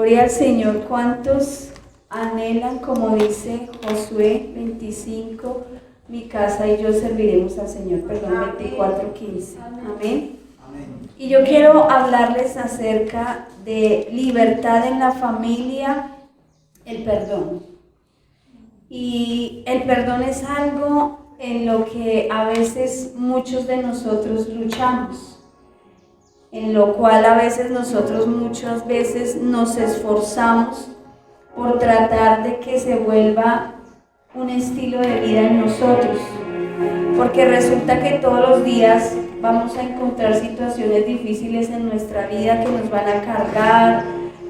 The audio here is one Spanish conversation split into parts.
Gloria al Señor. ¿Cuántos anhelan, como dice Josué 25, mi casa y yo serviremos al Señor? Perdón, 24:15. Amén. Y yo quiero hablarles acerca de libertad en la familia, el perdón. Y el perdón es algo en lo que a veces muchos de nosotros luchamos, en lo cual a veces nosotros muchas veces nos esforzamos por tratar de que se vuelva un estilo de vida en nosotros, porque resulta que todos los días vamos a encontrar situaciones difíciles en nuestra vida que nos van a cargar,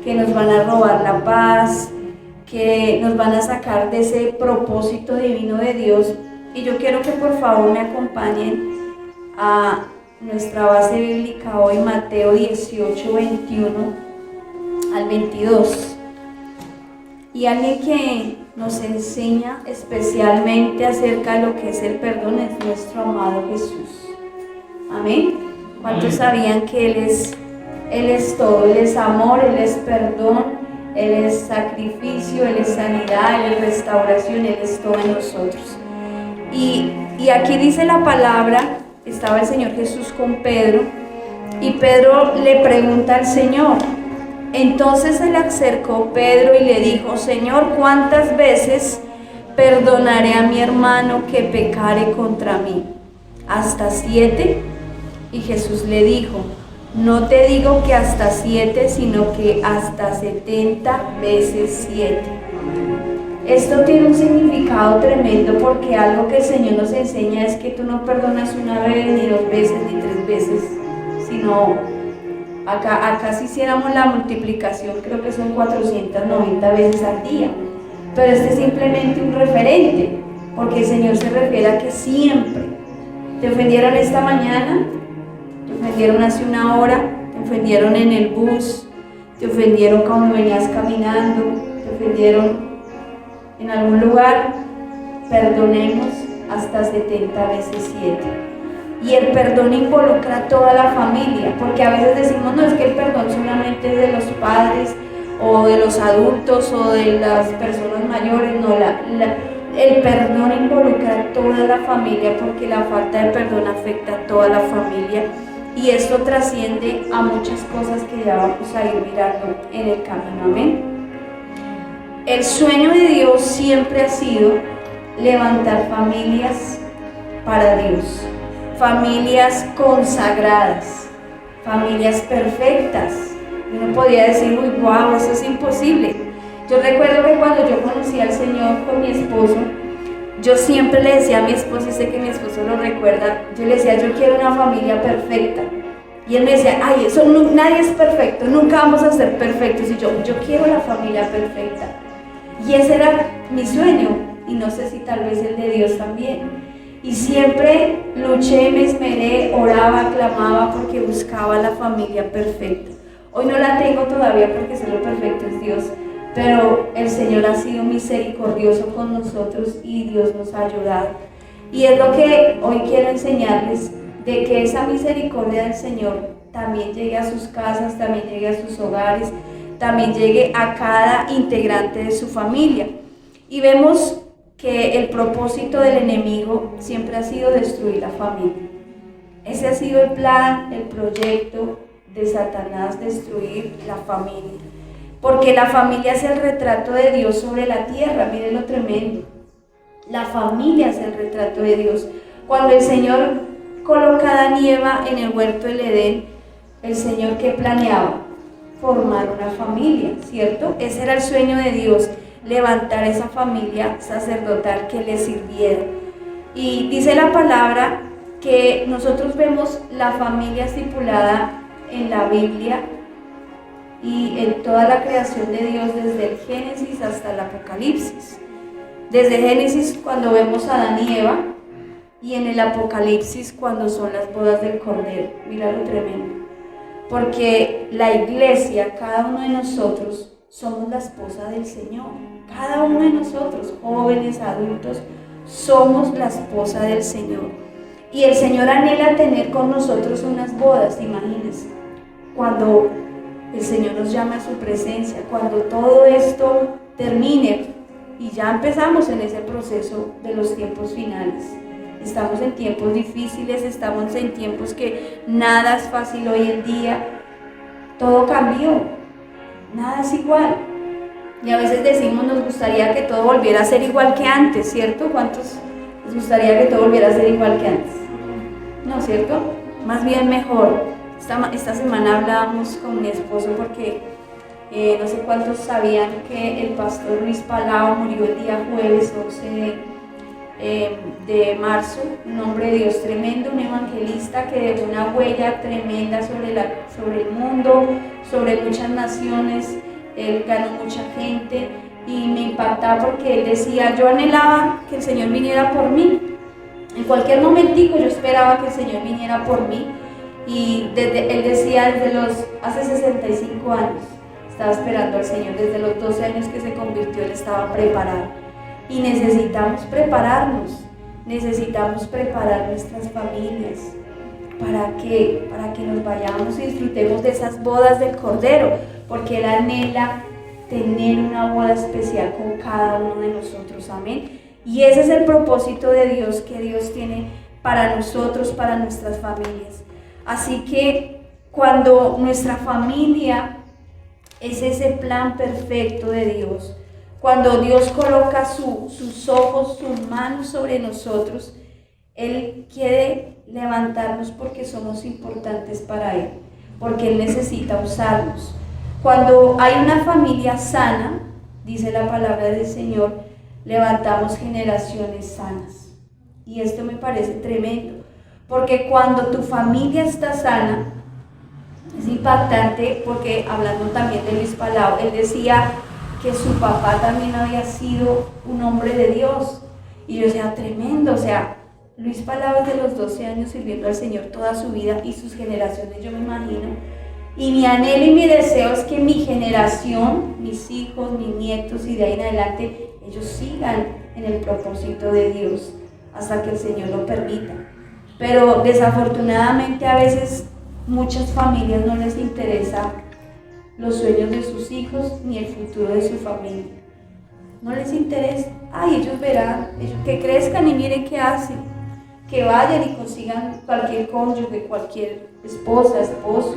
que nos van a robar la paz, que nos van a sacar de ese propósito divino de Dios. Y yo quiero que por favor me acompañen a nuestra base bíblica hoy, Mateo 18, 21 al 22. Y alguien que nos enseña especialmente acerca de lo que es el perdón es nuestro amado Jesús. Amén. ¿Cuántos sabían que Él es todo? Él es amor, Él es perdón, Él es sacrificio, Él es sanidad, Él es restauración, Él es todo en nosotros. Y aquí dice la palabra, estaba el Señor Jesús con Pedro, y Pedro le pregunta al Señor. Entonces se le acercó Pedro y le dijo: Señor, ¿cuántas veces perdonaré a mi hermano que pecare contra mí? ¿Hasta 7? Y Jesús le dijo: no te digo que hasta 7, sino que hasta 70 veces 7. Esto tiene un significado tremendo, porque algo que el Señor nos enseña es que tú no perdonas una vez, ni 2 veces, ni 3 veces, sino acá si hiciéramos la multiplicación, creo que son 490 veces al día. Pero este es simplemente un referente, porque el Señor se refiere a que siempre. ¿Te ofendieron esta mañana? ¿Te ofendieron hace una hora? ¿Te ofendieron en el bus? ¿Te ofendieron cuando venías caminando? ¿Te ofendieron en algún lugar? Perdonemos hasta 70 veces 7. Y el perdón involucra a toda la familia, porque a veces decimos: no, es que el perdón solamente es de los padres o de los adultos o de las personas mayores. No, el perdón involucra a toda la familia, porque la falta de perdón afecta a toda la familia, y esto trasciende a muchas cosas que ya vamos a ir mirando en el camino. Amén. El sueño de Dios siempre ha sido levantar familias para Dios, familias consagradas, familias perfectas. Uno podría decir: uy, wow, eso es imposible. Yo recuerdo que cuando yo conocí al Señor con mi esposo, yo siempre le decía a mi esposo, y sé que mi esposo lo recuerda, yo le decía: yo quiero una familia perfecta. Y él me decía: ay, eso nadie es perfecto, nunca vamos a ser perfectos. Y yo quiero la familia perfecta. Y ese era mi sueño, y no sé si tal vez el de Dios también. Y siempre luché, me esmeré, oraba, clamaba, porque buscaba la familia perfecta. Hoy no la tengo todavía, porque solo perfecto es Dios, pero el Señor ha sido misericordioso con nosotros y Dios nos ha ayudado. Y es lo que hoy quiero enseñarles, de que esa misericordia del Señor también llegue a sus casas, también llegue a sus hogares, también llegue a cada integrante de su familia. Y vemos que el propósito del enemigo siempre ha sido destruir la familia. Ese ha sido el plan, el proyecto de Satanás, destruir la familia. Porque la familia es el retrato de Dios sobre la tierra. Miren lo tremendo. La familia es el retrato de Dios. Cuando el Señor coloca a Adán y Eva en el huerto del Edén, el Señor, ¿qué planeaba? Formar una familia, ¿cierto? Ese era el sueño de Dios, levantar esa familia sacerdotal que le sirviera. Y dice la palabra que nosotros vemos la familia estipulada en la Biblia y en toda la creación de Dios, desde el Génesis hasta el Apocalipsis. Desde Génesis, cuando vemos a Adán y Eva, y en el Apocalipsis, cuando son las bodas del Cordero. Mira lo tremendo. Porque la iglesia, cada uno de nosotros, somos la esposa del Señor. Cada uno de nosotros, jóvenes, adultos, somos la esposa del Señor. Y el Señor anhela tener con nosotros unas bodas, imagínense. Cuando El Señor nos llama a su presencia. Cuando todo esto termine, y ya empezamos en ese proceso de los tiempos finales. Estamos en tiempos difíciles, estamos en tiempos que nada es fácil hoy en día. Todo cambió, nada es igual. Y a veces decimos, nos gustaría que todo volviera a ser igual que antes, ¿cierto? ¿Cuántos les gustaría que todo volviera a ser igual que antes? No, ¿cierto? Más bien mejor. Esta semana hablábamos con mi esposo porque no sé cuántos sabían que el pastor Luis Palau murió el día jueves 11 de marzo, un hombre de Dios tremendo, un evangelista que dejó una huella tremenda sobre el mundo, sobre muchas naciones. Él ganó mucha gente y me impactaba porque él decía, yo anhelaba que el Señor viniera por mí. En cualquier momentico yo esperaba que el Señor viniera por mí. Y él decía hace 65 años, estaba esperando al Señor. Desde los 12 años que se convirtió, él estaba preparado. Y necesitamos prepararnos, necesitamos preparar nuestras familias. ¿Para qué? Para que nos vayamos y disfrutemos de esas bodas del Cordero, porque Él anhela tener una boda especial con cada uno de nosotros, amén. Y ese es el propósito de Dios, que Dios tiene para nosotros, para nuestras familias. Así que cuando nuestra familia es ese plan perfecto de Dios, cuando Dios coloca sus ojos, sus manos sobre nosotros, Él quiere levantarnos porque somos importantes para Él, porque Él necesita usarnos. Cuando hay una familia sana, dice la palabra del Señor, levantamos generaciones sanas. Y esto me parece tremendo, porque cuando tu familia está sana, es impactante, porque hablando también de Luis Palau, él decía que su papá también había sido un hombre de Dios. Y yo decía, tremendo, o sea, Luis Palau desde los 12 años sirviendo al Señor toda su vida y sus generaciones, yo me imagino. Y mi anhelo y mi deseo es que mi generación, mis hijos, mis nietos y de ahí en adelante, ellos sigan en el propósito de Dios hasta que el Señor lo permita. Pero desafortunadamente a veces muchas familias no les interesa los sueños de sus hijos ni el futuro de su familia. No les interesa. Ay, ellos verán, ellos que crezcan y miren qué hacen. Que vayan y consigan cualquier cónyuge, cualquier esposa, esposo.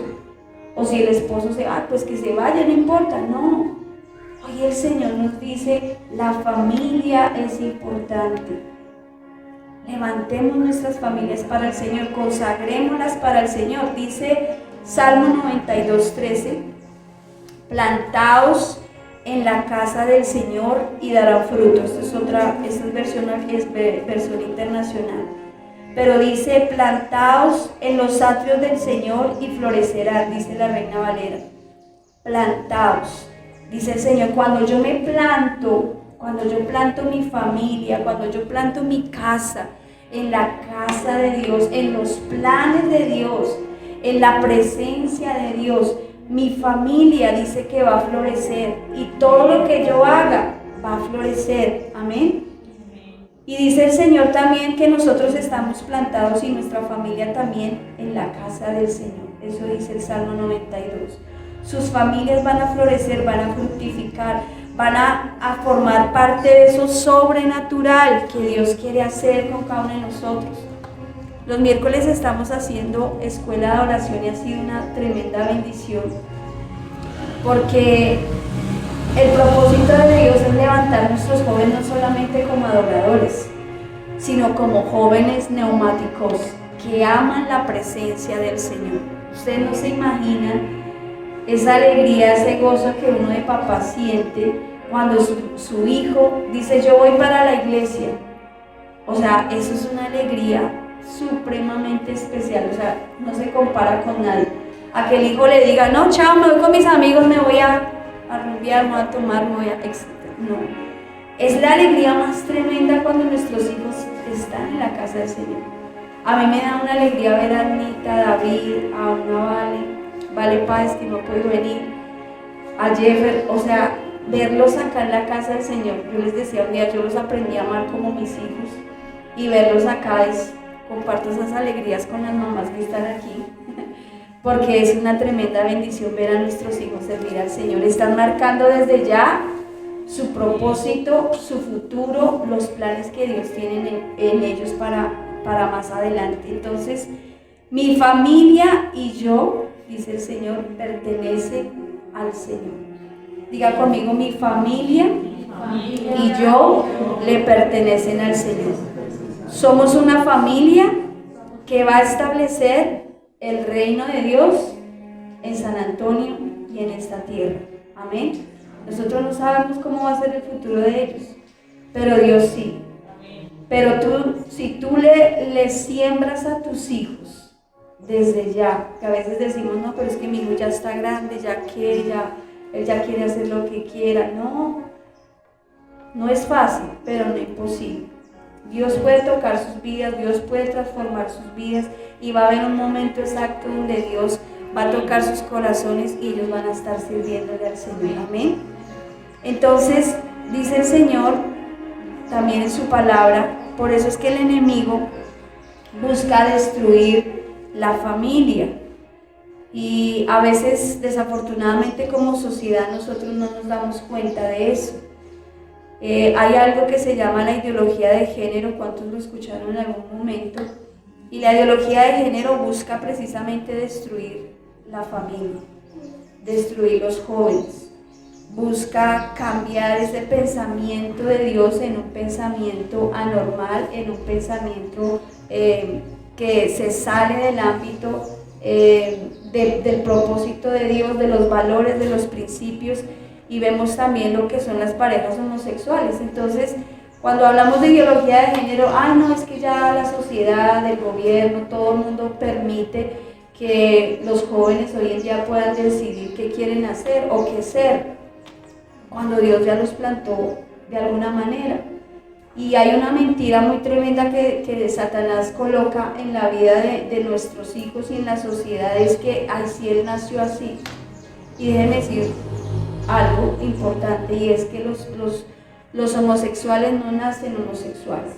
O si el esposo se va, pues que se vaya, no importa. No. Hoy el Señor nos dice, la familia es importante. Levantemos nuestras familias para el Señor, consagrémoslas para el Señor. Dice Salmo 92:13, plantaos en la casa del Señor y darán fruto. Esta es versión internacional. Pero dice, plantaos en los atrios del Señor y florecerán, dice la Reina Valera. Plantaos, dice el Señor, cuando yo planto mi familia, cuando yo planto mi casa, en la casa de Dios, en los planes de Dios, en la presencia de Dios, mi familia dice que va a florecer y todo lo que yo haga va a florecer, amén. Y dice el Señor también que nosotros estamos plantados y nuestra familia también en la casa del Señor. Eso dice el Salmo 92. Sus familias van a florecer, van a fructificar, van a formar parte de eso sobrenatural que Dios quiere hacer con cada uno de nosotros. Los miércoles estamos haciendo escuela de oración y ha sido una tremenda bendición, porque el propósito de Dios es levantar a nuestros jóvenes no solamente como adoradores, sino como jóvenes neumáticos que aman la presencia del Señor. Ustedes no se imaginan esa alegría, ese gozo que uno de papá siente cuando su hijo dice, yo voy para la iglesia. O sea, eso es una alegría supremamente especial, o sea, no se compara con nadie. A que el hijo le diga, no, chao, me voy con mis amigos, me voy a rumbear, me voy a tomar, me voy a, etc. No, es la alegría más tremenda cuando nuestros hijos están en la casa del Señor. A mí me da una alegría ver a Anita, a David, a una Vale Páez, que no puede venir, a Jeffer, o sea, verlos acá en la casa del Señor. Yo les decía un día, yo los aprendí a amar como mis hijos, y verlos acá comparto esas alegrías con las mamás que están aquí, porque es una tremenda bendición ver a nuestros hijos servir al Señor. Están marcando desde ya su propósito, su futuro, los planes que Dios tiene en ellos para más adelante. Entonces, mi familia y yo, dice el Señor, pertenece al Señor. Diga conmigo, mi familia y yo le pertenecen al Señor. Somos una familia que va a establecer el reino de Dios en San Antonio y en esta tierra. Amén. Nosotros no sabemos cómo va a ser el futuro de ellos, pero Dios sí. Pero si tú le siembras a tus hijos desde ya, que a veces decimos, no, pero es que mi hijo ya está grande, él ya quiere hacer lo que quiera. No es fácil, pero no imposible. Dios puede tocar sus vidas, Dios puede transformar sus vidas, y va a haber un momento exacto donde Dios va a tocar sus corazones y ellos van a estar sirviéndole al Señor. Amén. Entonces, dice el Señor también en su palabra, por eso es que el enemigo busca destruir la familia. Y a veces, desafortunadamente, como sociedad nosotros no nos damos cuenta de eso. Hay algo que se llama la ideología de género, ¿cuántos lo escucharon en algún momento? Y la ideología de género busca precisamente destruir la familia, destruir los jóvenes, busca cambiar ese pensamiento de Dios en un pensamiento anormal, en un pensamiento que se sale del ámbito del propósito de Dios, de los valores, de los principios. Y vemos también lo que son las parejas homosexuales. Entonces, cuando hablamos de ideología de género, no, es que ya la sociedad, el gobierno, todo el mundo permite que los jóvenes hoy en día puedan decidir qué quieren hacer o qué ser, cuando Dios ya los plantó de alguna manera. Y hay una mentira muy tremenda que Satanás coloca en la vida de nuestros hijos y en la sociedad, es que si él nació así. Y déjenme decir algo importante, y es que los homosexuales no nacen homosexuales,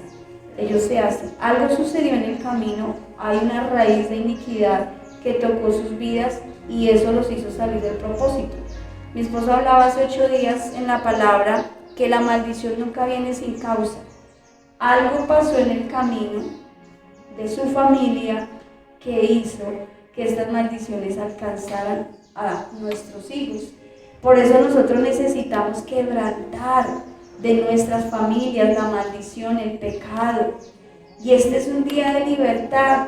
ellos se hacen. Algo sucedió en el camino, hay una raíz de iniquidad que tocó sus vidas y eso los hizo salir del propósito. Mi esposo hablaba hace 8 días en la palabra que la maldición nunca viene sin causa. Algo pasó en el camino de su familia que hizo que estas maldiciones alcanzaran a nuestros hijos. Por eso nosotros necesitamos quebrantar de nuestras familias la maldición, el pecado. Y este es un día de libertad.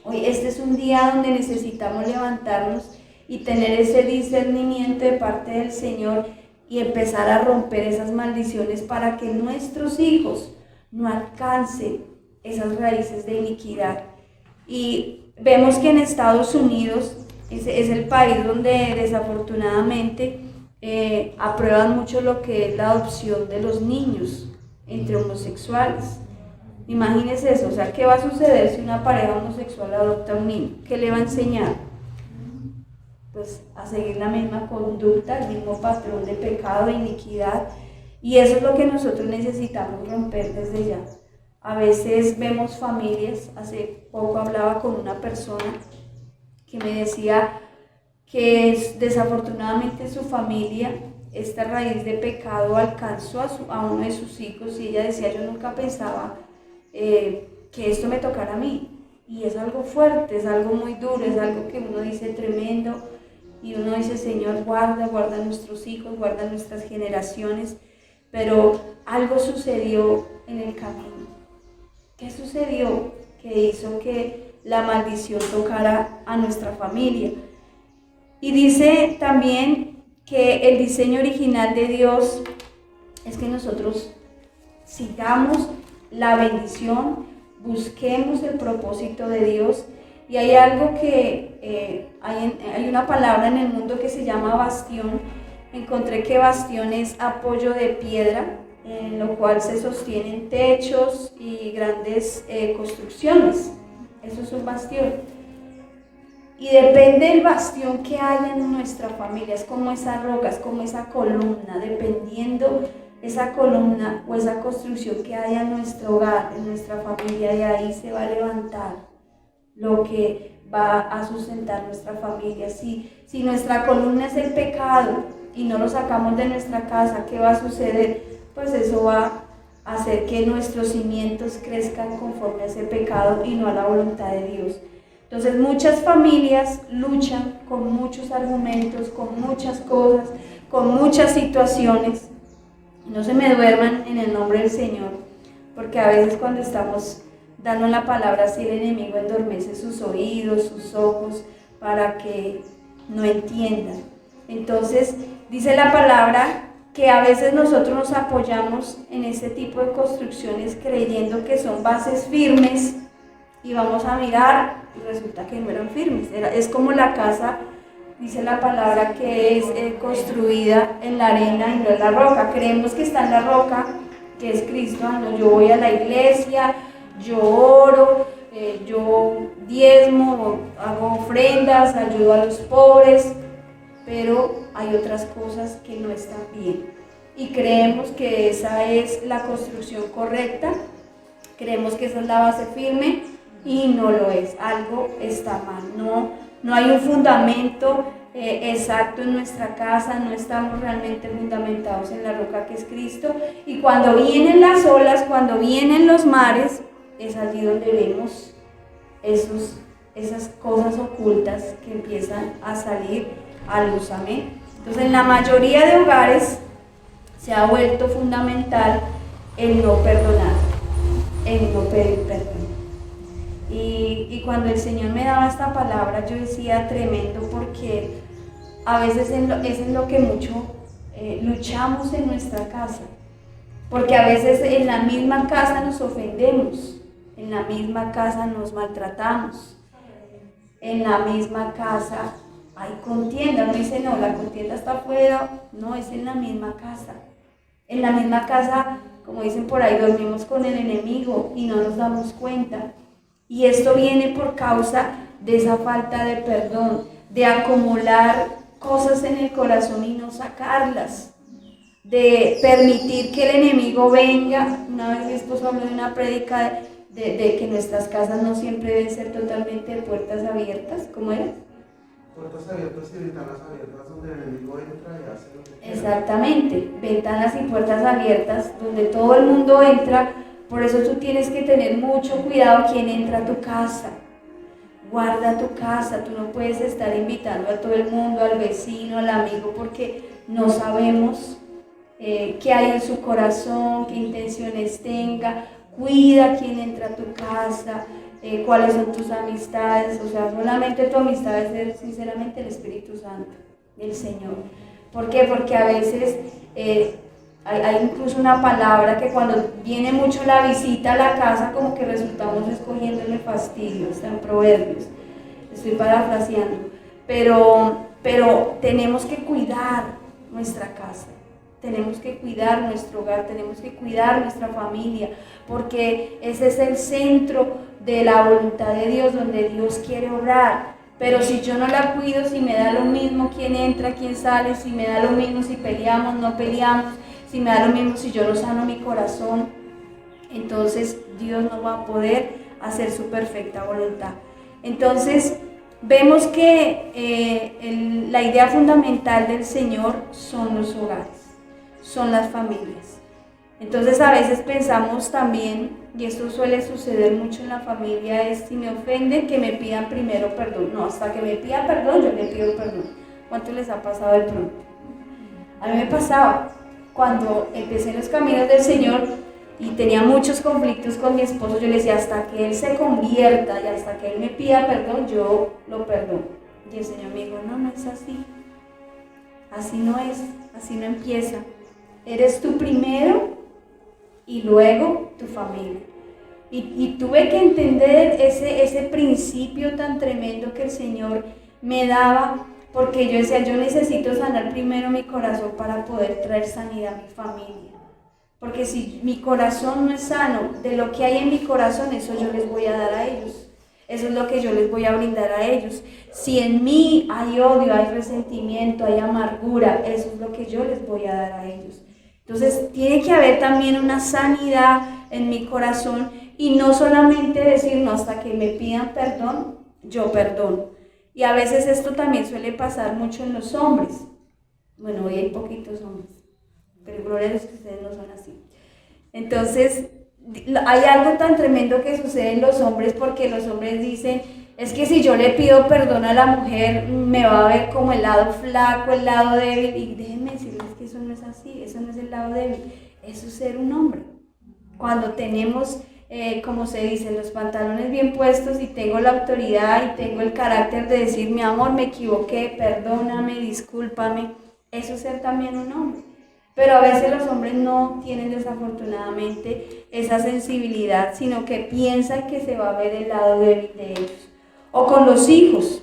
Hoy este es un día donde necesitamos levantarnos y tener ese discernimiento de parte del Señor y empezar a romper esas maldiciones para que nuestros hijos no alcancen esas raíces de iniquidad. Y vemos que en Estados Unidos es el país donde desafortunadamente aprueban mucho lo que es la adopción de los niños entre homosexuales. Imagínense eso, o sea, ¿qué va a suceder si una pareja homosexual adopta a un niño? ¿Qué le va a enseñar? Pues a seguir la misma conducta, el mismo patrón de pecado, de iniquidad, y eso es lo que nosotros necesitamos romper desde ya. A veces vemos familias, hace poco hablaba con una persona que me decía que desafortunadamente su familia, esta raíz de pecado alcanzó a uno de sus hijos, y ella decía, yo nunca pensaba que esto me tocara a mí, y es algo fuerte, es algo muy duro, es algo que uno dice tremendo, y uno dice, Señor, guarda a nuestros hijos, guarda a nuestras generaciones, pero algo sucedió en el camino. ¿Qué sucedió? Que hizo que la maldición tocara a nuestra familia. Y dice también que el diseño original de Dios es que nosotros sigamos la bendición, busquemos el propósito de Dios. Y hay algo que, hay una palabra en el mundo que se llama bastión. Encontré que bastión es apoyo de piedra, en lo cual se sostienen techos y grandes construcciones. Eso es un bastión. Y depende del bastión que haya en nuestra familia, es como esa roca, es como esa columna, dependiendo esa columna o esa construcción que haya en nuestro hogar, en nuestra familia, de ahí se va a levantar lo que va a sustentar nuestra familia. Si nuestra columna es el pecado y no lo sacamos de nuestra casa, ¿qué va a suceder? Pues eso va a hacer que nuestros cimientos crezcan conforme a ese pecado y no a la voluntad de Dios. Entonces muchas familias luchan con muchos argumentos, con muchas cosas, con muchas situaciones. No se me duerman en el nombre del Señor, porque a veces cuando estamos dando la palabra, si el enemigo endormece sus oídos, sus ojos, para que no entiendan. Entonces dice la palabra que a veces nosotros nos apoyamos en este tipo de construcciones creyendo que son bases firmes y vamos a mirar y resulta que no eran firmes. Es como la casa, dice la palabra, que es construida en la arena y no en la roca. Creemos que está en la roca, que es Cristo. No, yo voy a la iglesia, yo oro, yo diezmo, hago ofrendas, ayudo a los pobres, pero hay otras cosas que no están bien. Y creemos que esa es la construcción correcta, creemos que esa es la base firme y no lo es. Algo está mal, no hay un fundamento exacto en nuestra casa, no estamos realmente fundamentados en la roca que es Cristo. Y cuando vienen las olas, cuando vienen los mares, es allí donde vemos esas cosas ocultas que empiezan a salir a luz. Amén. Entonces, en la mayoría de hogares se ha vuelto fundamental el no perdonar, el no pedir perdón. Y cuando el Señor me daba esta palabra, yo decía tremendo, porque a veces es en lo que mucho luchamos en nuestra casa, porque a veces en la misma casa nos ofendemos, en la misma casa nos maltratamos, en la misma casa hay contienda. Uno dice, no, la contienda está afuera, no, es en la misma casa. En la misma casa, como dicen por ahí, dormimos con el enemigo y no nos damos cuenta. Y esto viene por causa de esa falta de perdón, de acumular cosas en el corazón y no sacarlas, de permitir que el enemigo venga. Una vez mi esposo habló de una prédica de que nuestras casas no siempre deben ser totalmente de puertas abiertas. ¿Cómo era? Puertas abiertas y ventanas abiertas donde el enemigo entra y hace lo que quiera. Exactamente, ventanas y puertas abiertas donde todo el mundo entra. Por eso tú tienes que tener mucho cuidado quién entra a tu casa. Guarda tu casa, tú no puedes estar invitando a todo el mundo, al vecino, al amigo, porque no sabemos qué hay en su corazón, qué intenciones tenga. Cuida quién entra a tu casa, cuáles son tus amistades. O sea, solamente tu amistad es sinceramente el Espíritu Santo, el Señor. ¿Por qué? Porque a veces hay incluso una palabra que cuando viene mucho la visita a la casa, como que resultamos escogiéndole fastidio. Está en Proverbios, estoy parafraseando, pero tenemos que cuidar nuestra casa, tenemos que cuidar nuestro hogar, tenemos que cuidar nuestra familia, porque ese es el centro de la voluntad de Dios, donde Dios quiere obrar. Pero si yo no la cuido, si me da lo mismo quién entra, quién sale, si me da lo mismo si peleamos, no peleamos, si me da lo mismo si yo no sano mi corazón, entonces Dios no va a poder hacer su perfecta voluntad. Entonces vemos que la idea fundamental del Señor son los hogares, son las familias. Entonces a veces pensamos también, y esto suele suceder mucho en la familia, es si me ofenden que me pidan primero perdón. No, hasta que me pidan perdón yo le pido perdón. ¿Cuánto les ha pasado de pronto? A mí me pasaba cuando empecé en los caminos del Señor y tenía muchos conflictos con mi esposo. Yo le decía, hasta que Él se convierta y hasta que Él me pida perdón, yo lo perdono. Y el Señor me dijo, no es así. Así no es, así no empieza. Eres tú primero y luego tu familia. Y tuve que entender ese principio tan tremendo que el Señor me daba, porque yo decía, yo necesito sanar primero mi corazón para poder traer sanidad a mi familia. Porque si mi corazón no es sano, de lo que hay en mi corazón, eso yo les voy a dar a ellos. Eso es lo que yo les voy a brindar a ellos. Si en mí hay odio, hay resentimiento, hay amargura, eso es lo que yo les voy a dar a ellos. Entonces tiene que haber también una sanidad en mi corazón y no solamente decir, no, hasta que me pidan perdón, yo perdono. Y a veces esto también suele pasar mucho en los hombres. Bueno, hoy hay poquitos hombres, pero gloria a Dios que ustedes no son así. Entonces, hay algo tan tremendo que sucede en los hombres, porque los hombres dicen, es que si yo le pido perdón a la mujer, me va a ver como el lado flaco, el lado débil, y déjenme decirles que eso no es así, eso no es el lado débil, eso es ser un hombre. Cuando tenemos, como se dice, los pantalones bien puestos y tengo la autoridad y tengo el carácter de decir, mi amor, me equivoqué, perdóname, discúlpame, eso es ser también un hombre. Pero a veces los hombres no tienen desafortunadamente esa sensibilidad, sino que piensan que se va a ver el lado débil de ellos. O con los hijos,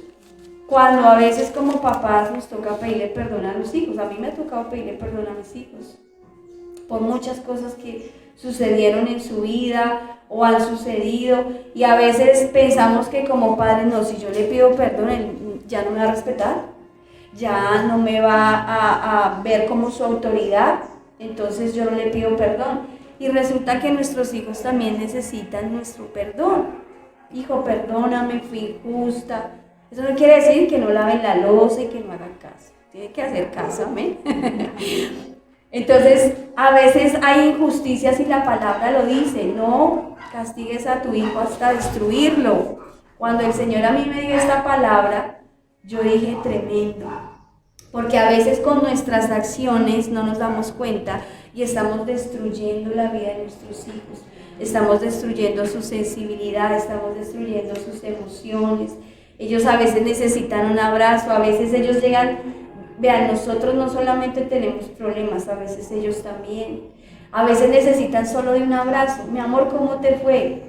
cuando a veces como papás nos toca pedirle perdón a los hijos. A mí me ha tocado pedirle perdón a mis hijos por muchas cosas que sucedieron en su vida o han sucedido, y a veces pensamos que como padres, no, si yo le pido perdón, él ya no me va a respetar, ya no me va a ver como su autoridad, entonces yo no le pido perdón. Y resulta que nuestros hijos también necesitan nuestro perdón. Hijo, perdóname, fui injusta. Eso no quiere decir que no laven la loza y que no hagan caso. Tiene que hacer caso, amén. Entonces, a veces hay injusticias y la palabra lo dice, no castigues a tu hijo hasta destruirlo. Cuando el Señor a mí me dio esta palabra, yo dije tremendo, porque a veces con nuestras acciones no nos damos cuenta y estamos destruyendo la vida de nuestros hijos, estamos destruyendo su sensibilidad, estamos destruyendo sus emociones. Ellos a veces necesitan un abrazo, a veces ellos llegan, vean, nosotros no solamente tenemos problemas, a veces ellos también. A veces necesitan solo de un abrazo. Mi amor, ¿cómo te fue?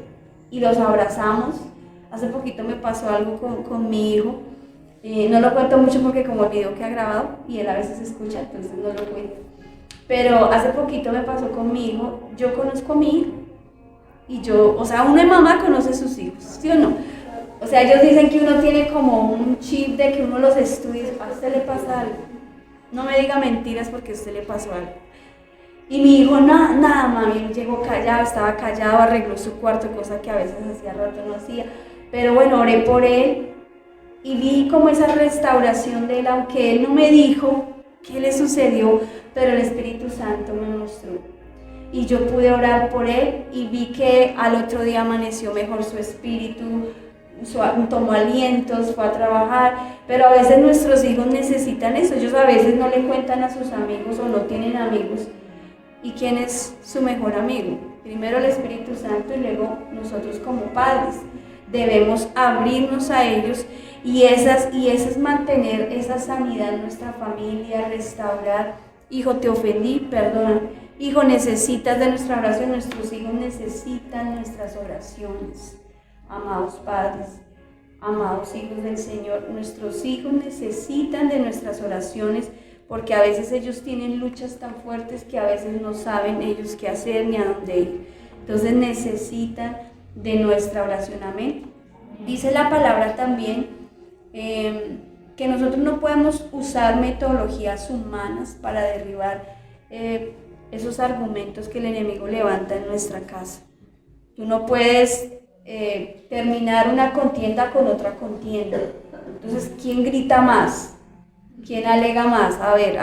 Y los abrazamos. Hace poquito me pasó algo con mi hijo. No lo cuento mucho porque como el video que ha grabado y él a veces escucha, entonces no lo cuento. Pero hace poquito me pasó con mi hijo. Yo conozco a mi hijo y yo, o sea, una mamá conoce a sus hijos, ¿sí o no? O sea, ellos dicen que uno tiene como un chip de que uno los estudia. A usted le pasa algo. No me diga mentiras porque a usted le pasó algo. Y mi hijo, nada, mami, él llegó callado, estaba callado, arregló su cuarto, cosa que a veces hacía rato no hacía. Pero bueno, oré por él y vi como esa restauración de él, aunque él no me dijo qué le sucedió, pero el Espíritu Santo me mostró. Y yo pude orar por él y vi que al otro día amaneció mejor su espíritu, tomó alientos, fue a trabajar. Pero a veces nuestros hijos necesitan eso. Ellos a veces no le cuentan a sus amigos o no tienen amigos. ¿Y quién es su mejor amigo? Primero el Espíritu Santo y luego nosotros como padres. Debemos abrirnos a ellos y esa es mantener esa sanidad en nuestra familia, restaurar. Hijo, te ofendí, perdona. Hijo, necesitas de nuestra oración. Nuestros hijos necesitan nuestras oraciones. Amados padres, amados hijos del Señor, nuestros hijos necesitan de nuestras oraciones, porque a veces ellos tienen luchas tan fuertes que a veces no saben ellos qué hacer ni a dónde ir. Entonces necesitan de nuestra oración, amén. Dice la palabra también que nosotros no podemos usar metodologías humanas para derribar esos argumentos que el enemigo levanta en nuestra casa. Tú no puedes terminar una contienda con otra contienda. Entonces, ¿quién grita más? ¿Quién alega más? A ver,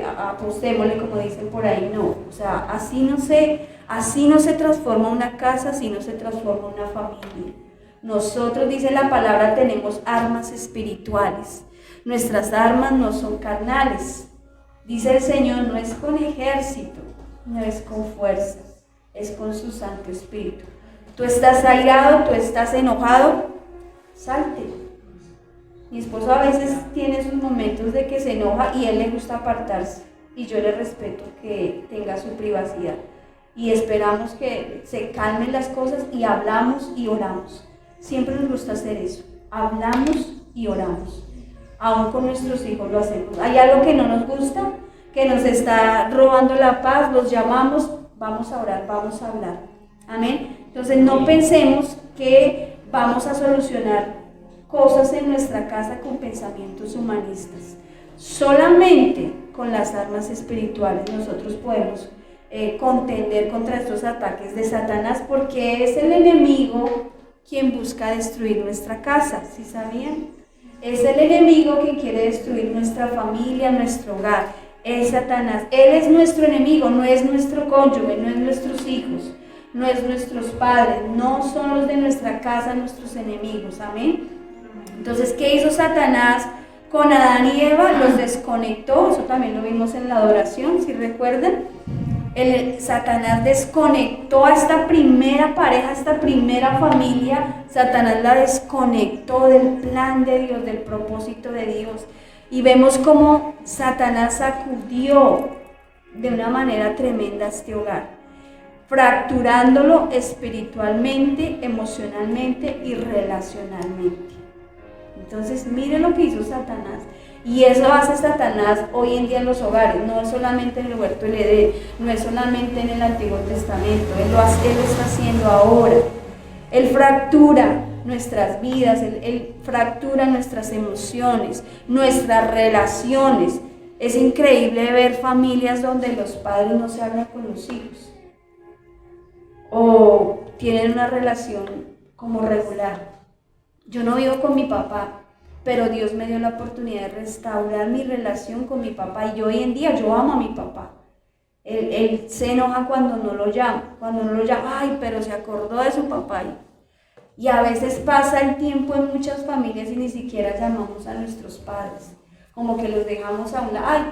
apostémosle, como dicen por ahí. No, o sea, así no se transforma una casa, así no se transforma una familia. Nosotros, dice la palabra, tenemos armas espirituales. Nuestras armas no son carnales. Dice el Señor, no es con ejército, no es con fuerza, es con su Santo Espíritu. Tú estás airado, tú estás enojado, salte. Mi esposo a veces tiene sus momentos de que se enoja y a él le gusta apartarse. Y yo le respeto que tenga su privacidad. Y esperamos que se calmen las cosas y hablamos y oramos. Siempre nos gusta hacer eso. Hablamos y oramos. Aún con nuestros hijos lo hacemos. Hay algo que no nos gusta, que nos está robando la paz, los llamamos, vamos a orar, vamos a hablar. Amén. Entonces no pensemos que vamos a solucionar cosas en nuestra casa con pensamientos humanistas. Solamente con las armas espirituales nosotros podemos contender contra estos ataques de Satanás, porque es el enemigo quien busca destruir nuestra casa, ¿sí sabían? Es el enemigo que quiere destruir nuestra familia, nuestro hogar. Es Satanás. Él es nuestro enemigo, no es nuestro cónyuge, no es nuestros hijos, no es nuestros padres, no son los de nuestra casa nuestros enemigos. Amén. Entonces, ¿qué hizo Satanás con Adán y Eva? Los desconectó. Eso también lo vimos en la adoración, si recuerdan. Satanás desconectó a esta primera pareja, a esta primera familia. Satanás la desconectó del plan de Dios, del propósito de Dios. Y vemos cómo Satanás sacudió de una manera tremenda este hogar, fracturándolo espiritualmente, emocionalmente y relacionalmente. Entonces, miren lo que hizo Satanás. Y eso hace Satanás hoy en día en los hogares. No es solamente en el huerto del Edén, no es solamente en el Antiguo Testamento. Él lo está haciendo ahora. Él fractura nuestras vidas, él fractura nuestras emociones, nuestras relaciones. Es increíble ver familias donde los padres no se hablan con los hijos o tienen una relación como regular. Yo no vivo con mi papá, pero Dios me dio la oportunidad de restaurar mi relación con mi papá, y hoy en día yo amo a mi papá. Él se enoja cuando no lo llamo, ay, pero se acordó de su papá. Y a veces pasa el tiempo en muchas familias y ni siquiera llamamos a nuestros padres, como que los dejamos a un lado. Ay,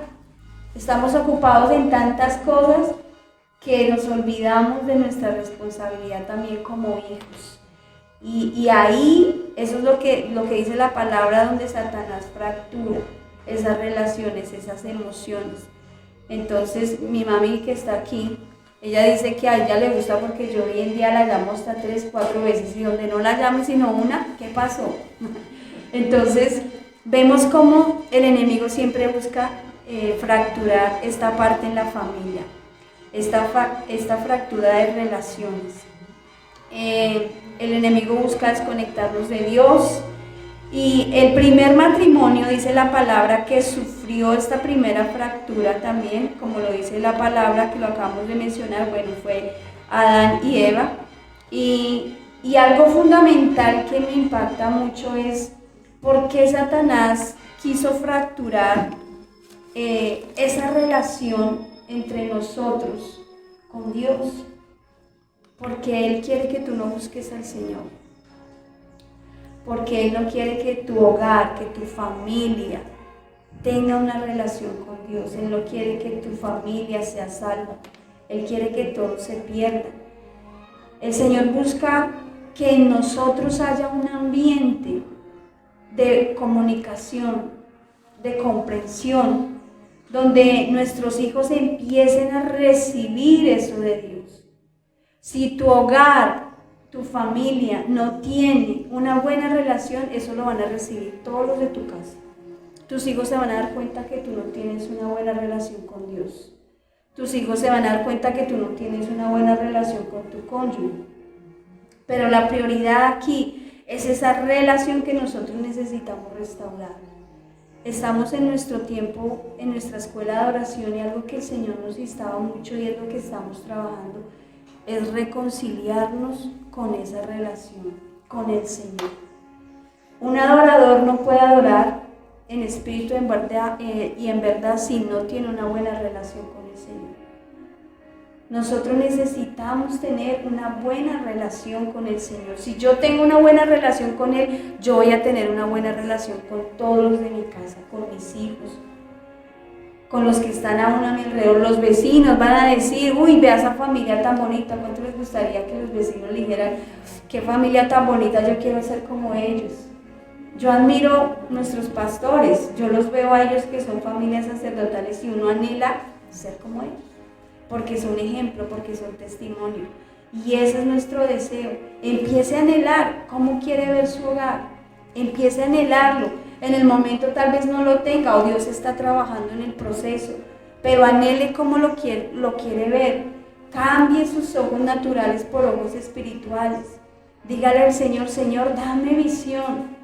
estamos ocupados en tantas cosas que nos olvidamos de nuestra responsabilidad también como hijos. Y ahí, eso es lo que dice la palabra, donde Satanás fractura esas relaciones, esas emociones. Entonces, mi mami que está aquí, ella dice que a ella le gusta porque yo hoy en día la llamo hasta 3, 4 veces, y donde no la llame sino una, ¿qué pasó? Entonces, vemos cómo el enemigo siempre busca fracturar esta parte en la familia, esta fractura de relaciones. El enemigo busca desconectarnos de Dios, y el primer matrimonio, dice la palabra, que sufrió esta primera fractura también, como lo dice la palabra que lo acabamos de mencionar, bueno, fue Adán y Eva. Y algo fundamental que me impacta mucho es por qué Satanás quiso fracturar esa relación entre nosotros con Dios. Porque Él quiere que tú no busques al Señor. Porque Él no quiere que tu hogar, que tu familia tenga una relación con Dios. Él no quiere que tu familia sea salva. Él quiere que todos se pierdan. El Señor busca que en nosotros haya un ambiente de comunicación, de comprensión, donde nuestros hijos empiecen a recibir eso de Dios. Si tu hogar, tu familia no tiene una buena relación, eso lo van a recibir todos los de tu casa. Tus hijos se van a dar cuenta que tú no tienes una buena relación con Dios. Tus hijos se van a dar cuenta que tú no tienes una buena relación con tu cónyuge. Pero la prioridad aquí es esa relación que nosotros necesitamos restaurar. Estamos en nuestro tiempo, en nuestra escuela de adoración, y algo que el Señor nos instaba mucho, y es lo que estamos trabajando, es reconciliarnos con esa relación, con el Señor. Un adorador no puede adorar en espíritu y en verdad si no tiene una buena relación con el Señor. Nosotros necesitamos tener una buena relación con el Señor. Si yo tengo una buena relación con Él, yo voy a tener una buena relación con todos los de mi casa, con mis hijos, con los que están aún a mi alrededor. Los vecinos van a decir, uy, ve a esa familia tan bonita. ¿Cuánto les gustaría que los vecinos le dijeran, qué familia tan bonita, yo quiero ser como ellos? Yo admiro nuestros pastores, yo los veo a ellos que son familias sacerdotales, y uno anhela ser como ellos, porque son ejemplo, porque son testimonio. Y ese es nuestro deseo. Empiece a anhelar cómo quiere ver su hogar, empiece a anhelarlo. En el momento tal vez no lo tenga, o Dios está trabajando en el proceso, pero anhele cómo lo quiere ver. Cambie sus ojos naturales por ojos espirituales. Dígale al Señor, Señor, dame visión.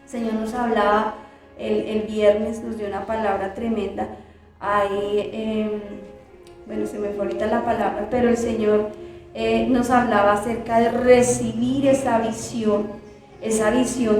El Señor nos hablaba el viernes, nos dio una palabra tremenda. Ahí, bueno, se me fue ahorita la palabra, pero el Señor nos hablaba acerca de recibir esa visión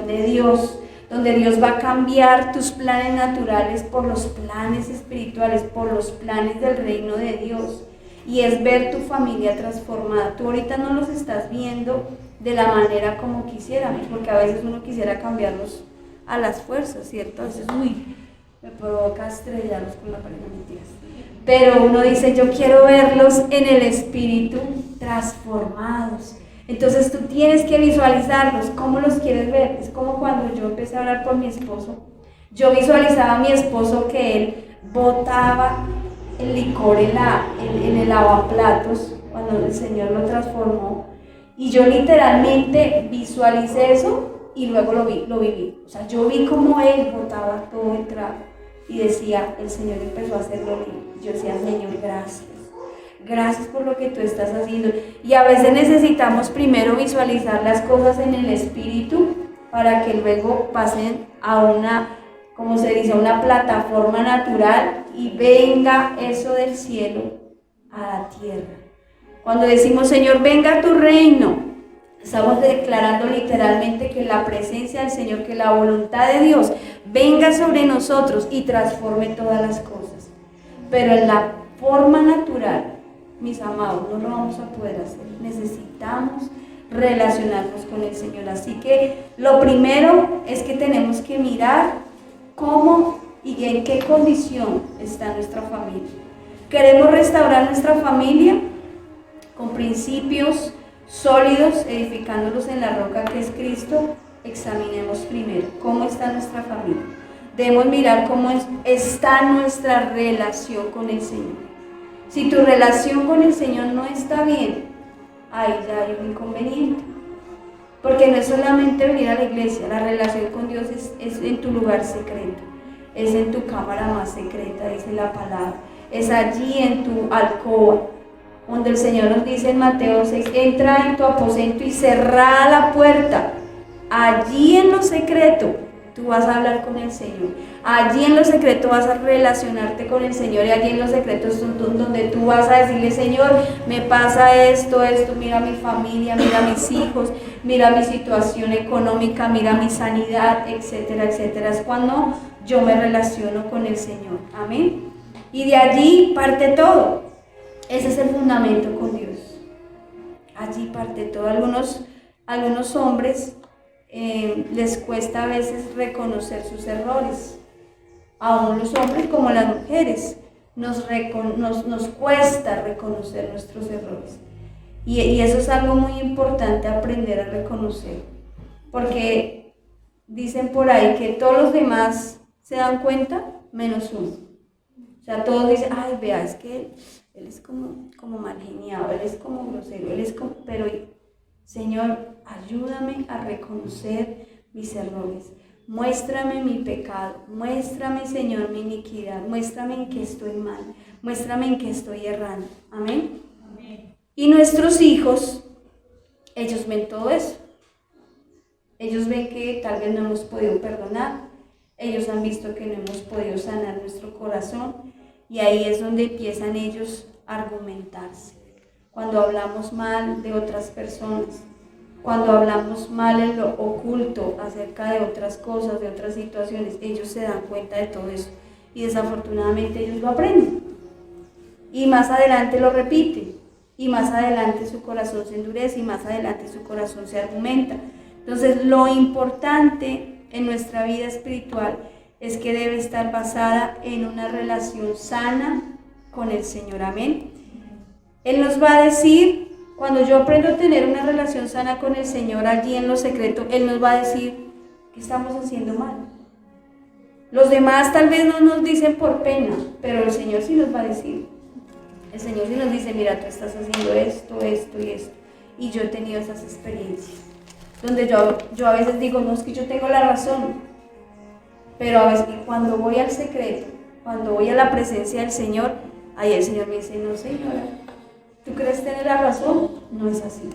de Dios, donde Dios va a cambiar tus planes naturales por los planes espirituales, por los planes del reino de Dios. Y es ver tu familia transformada. Tú ahorita no los estás viendo de la manera como quisiéramos, porque a veces uno quisiera cambiarlos a las fuerzas, ¿cierto? A veces, me provoca estrellarlos con la pared, mentiras. Pero uno dice, yo quiero verlos en el espíritu transformados. Entonces tú tienes que visualizarlos. ¿Cómo los quieres ver? Es como cuando yo empecé a hablar con mi esposo. Yo visualizaba a mi esposo que él botaba el licor en el lavaplatos cuando el Señor lo transformó. Y yo literalmente visualicé eso y luego lo viví. O sea, yo vi cómo él botaba todo el trago y decía, el Señor empezó a hacerlo libre. Yo decía, Señor, gracias. Gracias por lo que tú estás haciendo. Y a veces necesitamos primero visualizar las cosas en el espíritu para que luego pasen a una, como se dice, una plataforma natural y venga eso del cielo a la tierra. Cuando decimos, Señor, venga tu reino, estamos declarando literalmente que la presencia del Señor, que la voluntad de Dios venga sobre nosotros y transforme todas las cosas. Pero en la forma natural, mis amados, no lo vamos a poder hacer. Necesitamos relacionarnos con el Señor. Así que lo primero es que tenemos que mirar cómo y en qué condición está nuestra familia. ¿Queremos restaurar nuestra familia con principios sólidos, edificándolos en la roca que es Cristo? Examinemos primero cómo está nuestra familia. Debemos mirar cómo está nuestra relación con el Señor. Si tu relación con el Señor no está bien, ahí ya hay un inconveniente. Porque no es solamente venir a la iglesia, la relación con Dios es en tu lugar secreto, es en tu cámara más secreta, dice la palabra, es allí en tu alcoba, donde el Señor nos dice en Mateo 6, entra en tu aposento y cerrá la puerta. Allí en lo secreto tú vas a hablar con el Señor. Allí en lo secreto vas a relacionarte con el Señor y allí en lo secreto es donde tú vas a decirle, Señor, me pasa esto, mira mi familia, mira mis hijos, mira mi situación económica, mira mi sanidad, etcétera, etcétera. Es cuando yo me relaciono con el Señor. Amén. Y de allí parte todo. Ese es el fundamento con Dios. Allí parte todo. Algunos hombres les cuesta a veces reconocer sus errores. Aún los hombres como las mujeres nos cuesta reconocer nuestros errores. Y eso es algo muy importante, aprender a reconocer. Porque dicen por ahí que todos los demás se dan cuenta, menos uno. O sea, todos dicen, ay, vea, es que él es como mal geniado, él es como grosero, pero Señor, ayúdame a reconocer mis errores. Muéstrame mi pecado, muéstrame, Señor, mi iniquidad, muéstrame en qué estoy mal, muéstrame en qué estoy errando. Amén. Amén. Y nuestros hijos, ellos ven todo eso. Ellos ven que tal vez no hemos podido perdonar, ellos han visto que no hemos podido sanar nuestro corazón y ahí es donde empiezan ellos a argumentarse. Cuando hablamos mal de otras personas, cuando hablamos mal en lo oculto acerca de otras cosas, de otras situaciones, ellos se dan cuenta de todo eso y desafortunadamente ellos lo aprenden y más adelante lo repiten y más adelante su corazón se endurece y más adelante su corazón se argumenta. Entonces lo importante en nuestra vida espiritual es que debe estar basada en una relación sana con el Señor. Amén. Él nos va a decir, cuando yo aprendo a tener una relación sana con el Señor allí en lo secreto, Él nos va a decir que estamos haciendo mal. Los demás tal vez no nos dicen por pena, pero el Señor sí nos va a decir. El Señor sí nos dice, mira, tú estás haciendo esto, esto y esto. Y yo he tenido esas experiencias, donde yo a veces digo, no, es que yo tengo la razón. Pero a veces cuando voy al secreto, cuando voy a la presencia del Señor, ahí el Señor me dice, no, señora, ¿tú crees tener la razón? No es así.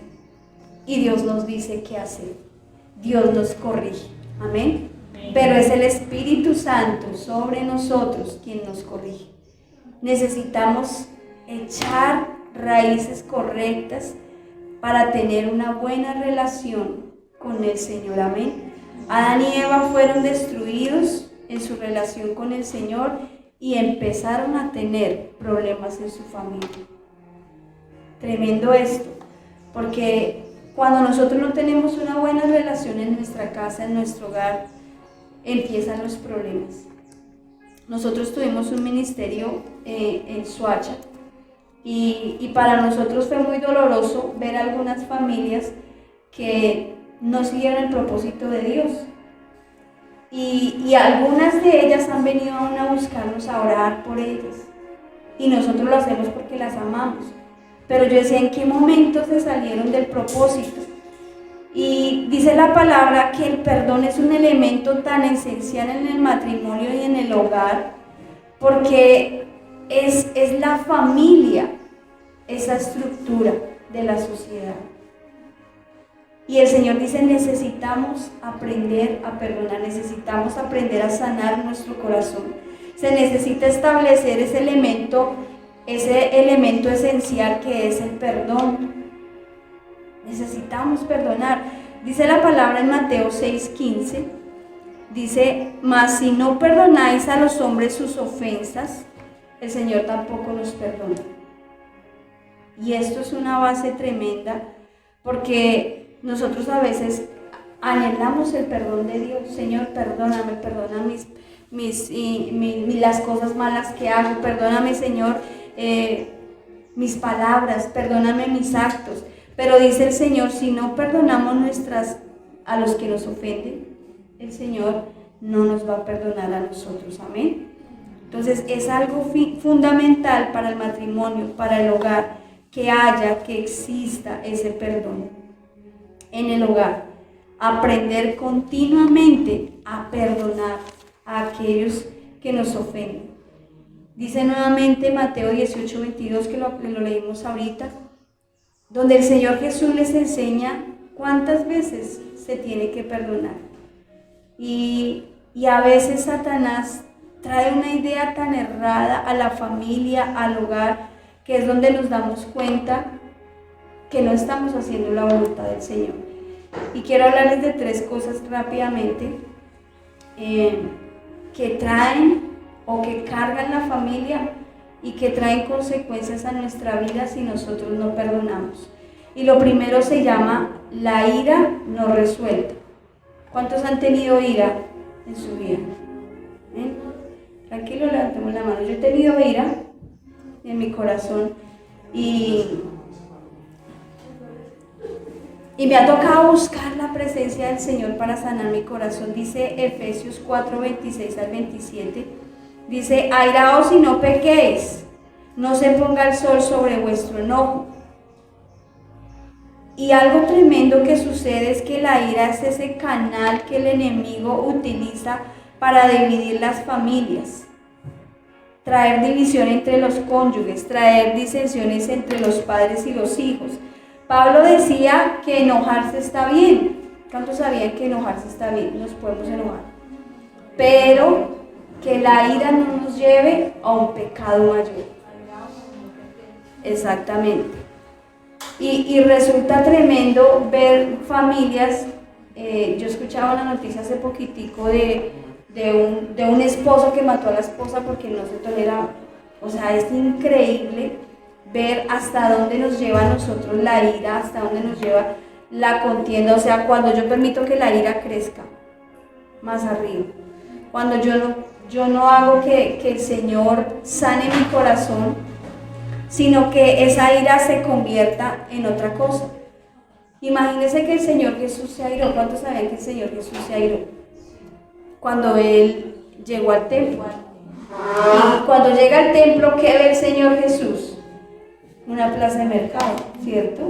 Y Dios nos dice qué hacer. Dios nos corrige. Amén. Pero es el Espíritu Santo sobre nosotros quien nos corrige. Necesitamos echar raíces correctas para tener una buena relación con el Señor. Amén. Adán y Eva fueron destruidos en su relación con el Señor y empezaron a tener problemas en su familia. Tremendo esto, porque cuando nosotros no tenemos una buena relación en nuestra casa, en nuestro hogar, empiezan los problemas. Nosotros tuvimos un ministerio en Soacha y para nosotros fue muy doloroso ver algunas familias que no siguieron el propósito de Dios. Y algunas de ellas han venido aún a buscarnos, a orar por ellas. Y nosotros lo hacemos porque las amamos. Pero yo decía, ¿en qué momento se salieron del propósito? Y dice la palabra que el perdón es un elemento tan esencial en el matrimonio y en el hogar, porque es la familia, esa estructura de la sociedad. Y el Señor dice, necesitamos aprender a perdonar, necesitamos aprender a sanar nuestro corazón. Se necesita establecer ese elemento esencial que es el perdón. Necesitamos perdonar. Dice la palabra en Mateo 6:15, dice, mas si no perdonáis a los hombres sus ofensas, el Señor tampoco los perdona. Y esto es una base tremenda, porque nosotros a veces anhelamos el perdón de Dios. Señor, perdóname, perdona las cosas malas que hago, perdóname, Señor, mis palabras, perdóname mis actos. Pero dice el Señor, si no perdonamos a los que nos ofenden, el Señor no nos va a perdonar a nosotros. Amén. Entonces es algo fundamental para el matrimonio, para el hogar, que exista ese perdón en el hogar. Aprender continuamente a perdonar a aquellos que nos ofenden. Dice nuevamente Mateo 18:22, que lo leímos ahorita, donde el Señor Jesús les enseña cuántas veces se tiene que perdonar. Y a veces Satanás trae una idea tan errada a la familia, al hogar, que es donde nos damos cuenta que no estamos haciendo la voluntad del Señor. Y quiero hablarles de 3 cosas rápidamente que traen o que cargan la familia y que traen consecuencias a nuestra vida si nosotros no perdonamos. Y lo primero se llama la ira no resuelta. ¿Cuántos han tenido ira en su vida? Tranquilo, levantemos la mano. Yo he tenido ira en mi corazón y me ha tocado buscar la presencia del Señor para sanar mi corazón. Dice Efesios 4:26 al 27, dice, airaos y no pequéis, no se ponga el sol sobre vuestro enojo. Y algo tremendo que sucede es que la ira es ese canal que el enemigo utiliza para dividir las familias, traer división entre los cónyuges, traer disensiones entre los padres y los hijos. Pablo decía que enojarse está bien. ¿Cuántos sabían que enojarse está bien? Nos podemos enojar. Pero que la ira no nos lleve a un pecado mayor. Exactamente. Y resulta tremendo ver familias. Yo escuchaba una noticia hace poquitico de un esposo que mató a la esposa porque no se toleraba. O sea, es increíble ver hasta dónde nos lleva a nosotros la ira, hasta dónde nos lleva la contienda. O sea, cuando yo permito que la ira crezca más arriba, cuando yo no hago que el Señor sane mi corazón, sino que esa ira se convierta en otra cosa. Imagínense que el Señor Jesús se airó. ¿Cuántos saben que el Señor Jesús se airó? Cuando Él llegó al templo. Y cuando llega al templo, ¿qué ve el Señor Jesús? Una plaza de mercado, ¿cierto?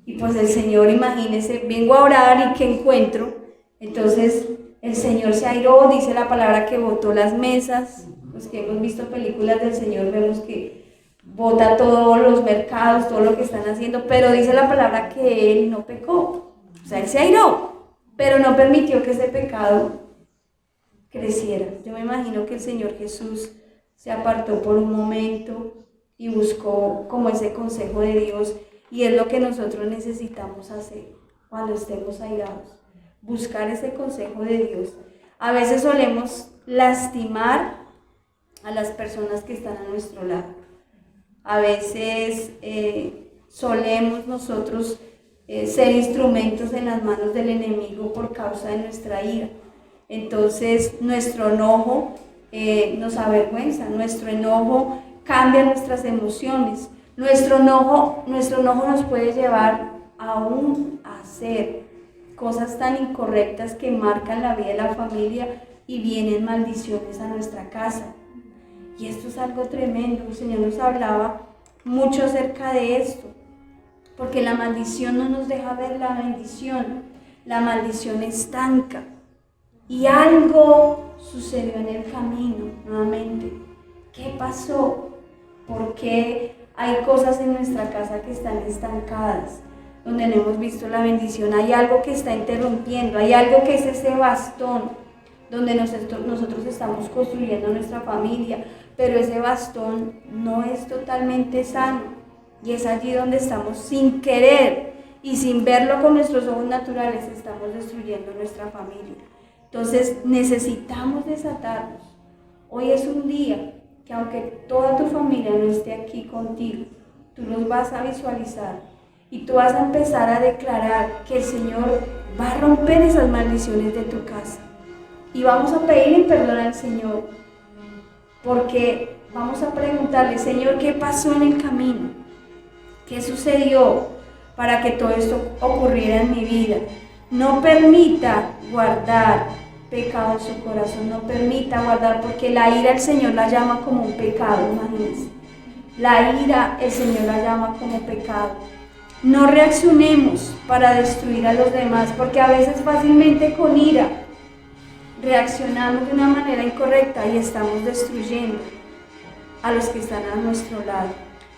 Y pues el Señor, imagínense, vengo a orar y ¿qué encuentro? Entonces el Señor se airó, dice la palabra que botó las mesas. Los que hemos visto películas del Señor vemos que bota todos los mercados, todo lo que están haciendo, pero dice la palabra que Él no pecó. O sea, Él se airó, pero no permitió que ese pecado creciera. Yo me imagino que el Señor Jesús se apartó por un momento y buscó como ese consejo de Dios Y es lo que nosotros necesitamos hacer cuando estemos airados, buscar ese consejo de Dios. A veces solemos lastimar a las personas que están a nuestro lado. A veces solemos nosotros ser instrumentos en las manos del enemigo por causa de nuestra ira. Entonces nuestro enojo nos avergüenza, nuestro enojo cambia nuestras emociones, nuestro enojo nos puede llevar aún a hacer cosas tan incorrectas que marcan la vida de la familia y vienen maldiciones a nuestra casa. Y esto es algo tremendo. El Señor nos hablaba mucho acerca de esto, porque la maldición no nos deja ver la bendición. La maldición estanca. Y algo sucedió en el camino, nuevamente. ¿Qué pasó? ¿Por qué hay cosas en nuestra casa que están estancadas? Donde no hemos visto la bendición. Hay algo que está interrumpiendo, hay algo que es ese bastón donde nosotros estamos construyendo nuestra familia, pero ese bastón no es totalmente sano, y es allí donde estamos sin querer y sin verlo con nuestros ojos naturales, estamos destruyendo nuestra familia. Entonces necesitamos desatarnos. Hoy es un día que, aunque toda tu familia no esté aquí contigo, tú los vas a visualizar y tú vas a empezar a declarar que el Señor va a romper esas maldiciones de tu casa. Y vamos a pedirle perdón al Señor, porque vamos a preguntarle: Señor, ¿qué pasó en el camino? ¿Qué sucedió para que todo esto ocurriera en mi vida? No permita guardar pecado en su corazón, no permita guardar, porque la ira el Señor la llama como un pecado, imagínense. La ira el Señor la llama como pecado. No reaccionemos para destruir a los demás, porque a veces fácilmente con ira reaccionamos de una manera incorrecta y estamos destruyendo a los que están a nuestro lado.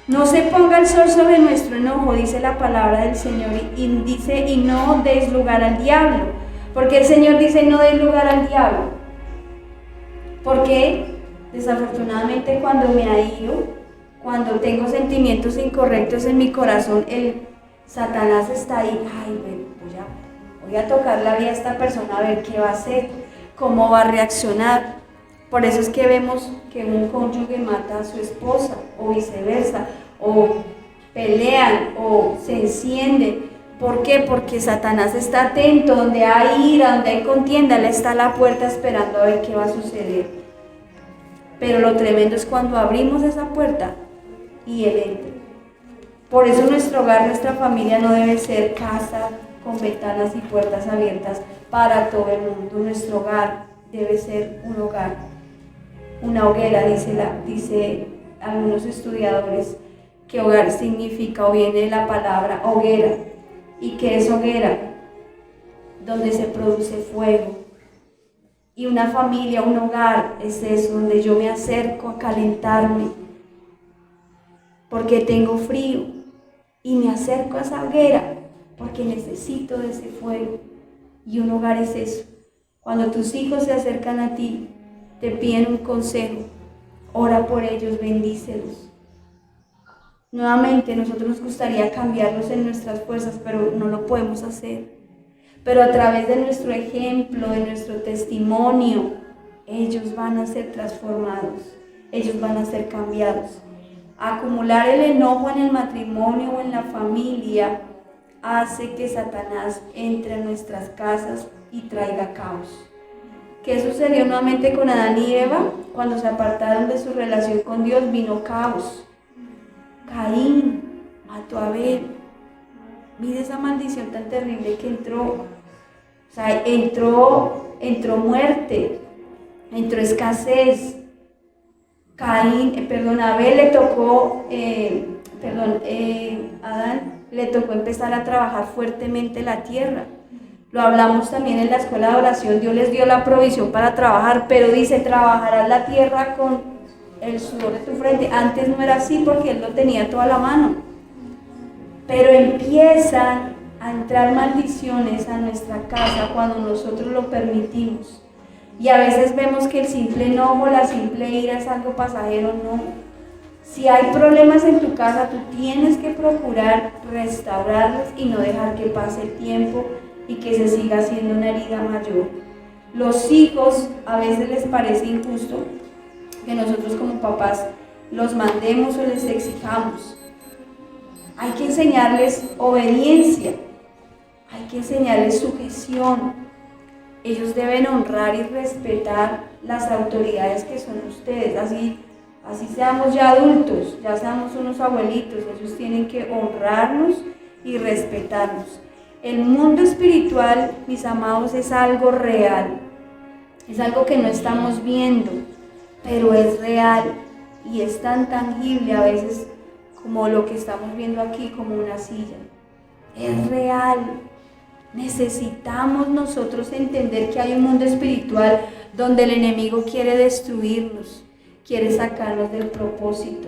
No se ponga el sol sobre nuestro enojo, dice la palabra del Señor, y dice: y no deis lugar al diablo, porque el Señor dice: no deis lugar al diablo. Porque desafortunadamente cuando me airo, cuando tengo sentimientos incorrectos en mi corazón, el Satanás está ahí: ay, voy a tocar la vida a esta persona, a ver qué va a hacer, cómo va a reaccionar. Por eso es que vemos que un cónyuge mata a su esposa, o viceversa, o pelean, o se encienden. ¿Por qué? Porque Satanás está atento. Donde hay ira, donde hay contienda, él está a la puerta esperando a ver qué va a suceder. Pero lo tremendo es cuando abrimos esa puerta y él entra. Por eso nuestro hogar, nuestra familia no debe ser casa con ventanas y puertas abiertas para todo el mundo. Nuestro hogar debe ser un hogar, una hoguera, dice algunos estudiadores, que hogar significa, o viene de la palabra hoguera. ¿Y qué es hoguera? Donde se produce fuego. Y una familia, un hogar, es eso, donde yo me acerco a calentarme, porque tengo frío, y me acerco a esa hoguera, porque necesito de ese fuego. Y un hogar es eso. Cuando tus hijos se acercan a ti, te piden un consejo, ora por ellos, bendícelos. Nuevamente, nosotros nos gustaría cambiarlos en nuestras fuerzas, pero no lo podemos hacer. Pero a través de nuestro ejemplo, de nuestro testimonio, ellos van a ser transformados, ellos van a ser cambiados. Acumular el enojo en el matrimonio o en la familia hace que Satanás entre en nuestras casas y traiga caos. ¿Qué sucedió nuevamente con Adán y Eva? Cuando se apartaron de su relación con Dios, vino caos. Caín mató a Abel. Mire esa maldición tan terrible que entró. O sea, entró muerte, entró escasez. Abel le tocó, Adán le tocó empezar a trabajar fuertemente la tierra. Lo hablamos también en la escuela de oración. Dios les dio la provisión para trabajar, pero dice: trabajarás la tierra con el sudor de tu frente. Antes no era así, porque él lo tenía toda la mano. Pero empiezan a entrar maldiciones a nuestra casa cuando nosotros lo permitimos. Y a veces vemos que el simple enojo, la simple ira es algo pasajero. No. Si hay problemas en tu casa, tú tienes que procurar restaurarlos y no dejar que pase el tiempo y que se siga haciendo una herida mayor. Los hijos a veces les parece injusto que nosotros como papás los mandemos o les exijamos. Hay que enseñarles obediencia, hay que enseñarles sujeción. Ellos deben honrar y respetar las autoridades que son ustedes, así seamos ya adultos, ya seamos unos abuelitos, ellos tienen que honrarnos y respetarnos. El mundo espiritual, mis amados, es algo real, es algo que no estamos viendo, pero es real y es tan tangible a veces como lo que estamos viendo aquí, como una silla. Es real. Necesitamos nosotros entender que hay un mundo espiritual donde el enemigo quiere destruirnos, quiere sacarnos del propósito,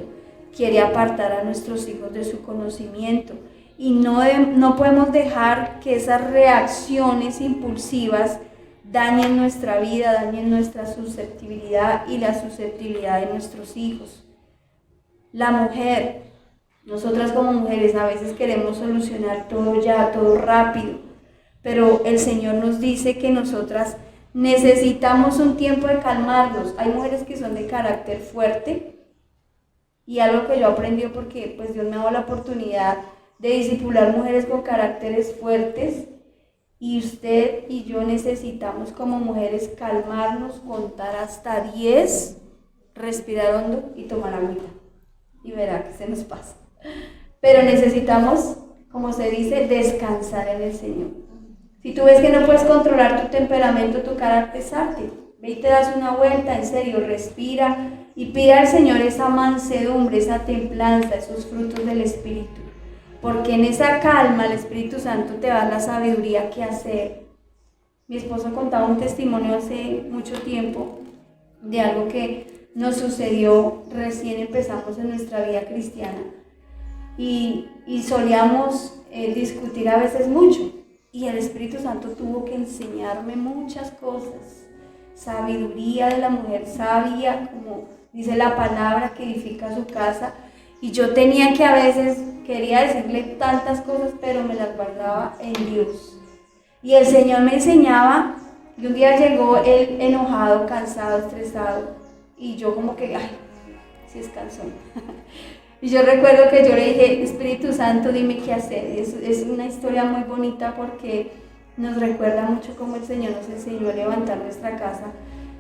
quiere apartar a nuestros hijos de su conocimiento. Y no podemos dejar que esas reacciones impulsivas dañen nuestra vida, dañen nuestra susceptibilidad y la susceptibilidad de nuestros hijos. La mujer, nosotras como mujeres a veces queremos solucionar todo ya, todo rápido, pero el Señor nos dice que nosotras necesitamos un tiempo de calmarnos. Hay mujeres que son de carácter fuerte y algo que yo aprendí porque pues Dios me ha dado la oportunidad de discipular mujeres con caracteres fuertes, y usted y yo necesitamos como mujeres calmarnos, contar hasta 10, respirar hondo y tomar agüita y verá que se nos pasa. Pero necesitamos, como se dice, descansar en el Señor. Si tú ves que no puedes controlar tu temperamento, tu carácter, salte, ve y te das una vuelta, en serio, respira y pide al Señor esa mansedumbre, esa templanza, esos frutos del Espíritu. Porque en esa calma el Espíritu Santo te da la sabiduría que hacer. Mi esposo contaba un testimonio hace mucho tiempo de algo que nos sucedió recién empezamos en nuestra vida cristiana. Y solíamos discutir a veces mucho. Y el Espíritu Santo tuvo que enseñarme muchas cosas. Sabiduría de la mujer sabia, como dice la palabra, que edifica su casa. Y yo tenía que a veces, quería decirle tantas cosas, pero me las guardaba en Dios. Y el Señor me enseñaba, y un día llegó él enojado, cansado, estresado, y yo como que, ay, sí es cansón. Y yo recuerdo que yo le dije, Espíritu Santo, dime qué hacer. Es una historia muy bonita porque nos recuerda mucho cómo el Señor nos enseñó a levantar nuestra casa.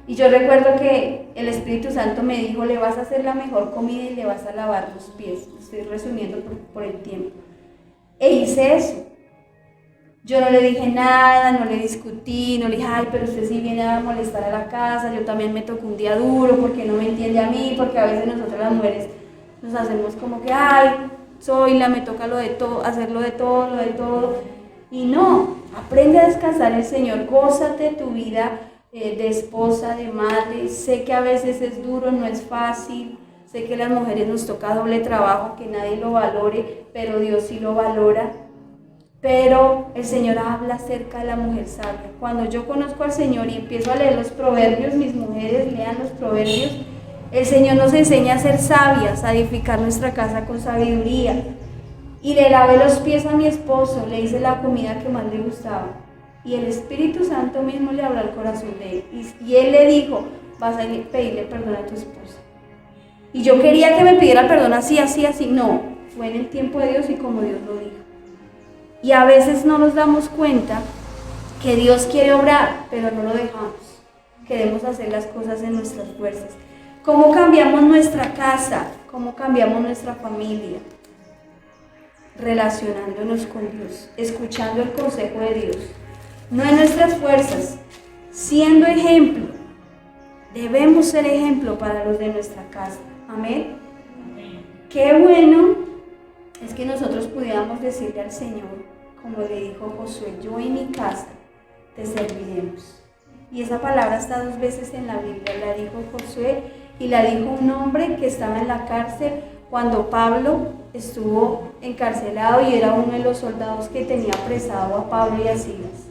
Y yo recuerdo que el Espíritu Santo me dijo, le vas a hacer la mejor comida y le vas a lavar los pies. Estoy resumiendo por el tiempo. E hice eso. Yo no le dije nada, no le discutí, no le dije, ay, pero usted sí viene a molestar a la casa, yo también me tocó un día duro porque no me entiende a mí, porque a veces nosotras las mujeres nos hacemos como que, ay, me toca lo de todo, hacerlo de todo. Y no, aprende a descansar en el Señor, gózate tu vida de esposa, de madre. Sé que a veces es duro, no es fácil, sé que a las mujeres nos toca doble trabajo, que nadie lo valore, pero Dios sí lo valora. Pero el Señor habla acerca de la mujer sabia. Cuando yo conozco al Señor y empiezo a leer los proverbios, mis mujeres lean los proverbios, el Señor nos enseña a ser sabias, a edificar nuestra casa con sabiduría. Y le lavé los pies a mi esposo, le hice la comida que más le gustaba. Y el Espíritu Santo mismo le habló al corazón de él. Y él le dijo, vas a pedirle perdón a tu esposa. Y yo quería que me pidiera perdón así. No, fue en el tiempo de Dios y como Dios lo dijo. Y a veces no nos damos cuenta que Dios quiere obrar, pero no lo dejamos. Queremos hacer las cosas en nuestras fuerzas. ¿Cómo cambiamos nuestra casa? ¿Cómo cambiamos nuestra familia? Relacionándonos con Dios, escuchando el consejo de Dios. No en nuestras fuerzas, siendo ejemplo. Debemos ser ejemplo para los de nuestra casa. Amén. Qué bueno es que nosotros pudiéramos decirle al Señor, como le dijo Josué, yo y mi casa te serviremos. Y esa palabra está 2 veces en la Biblia. La dijo Josué y la dijo un hombre que estaba en la cárcel cuando Pablo estuvo encarcelado y era uno de los soldados que tenía apresado a Pablo y a Silas.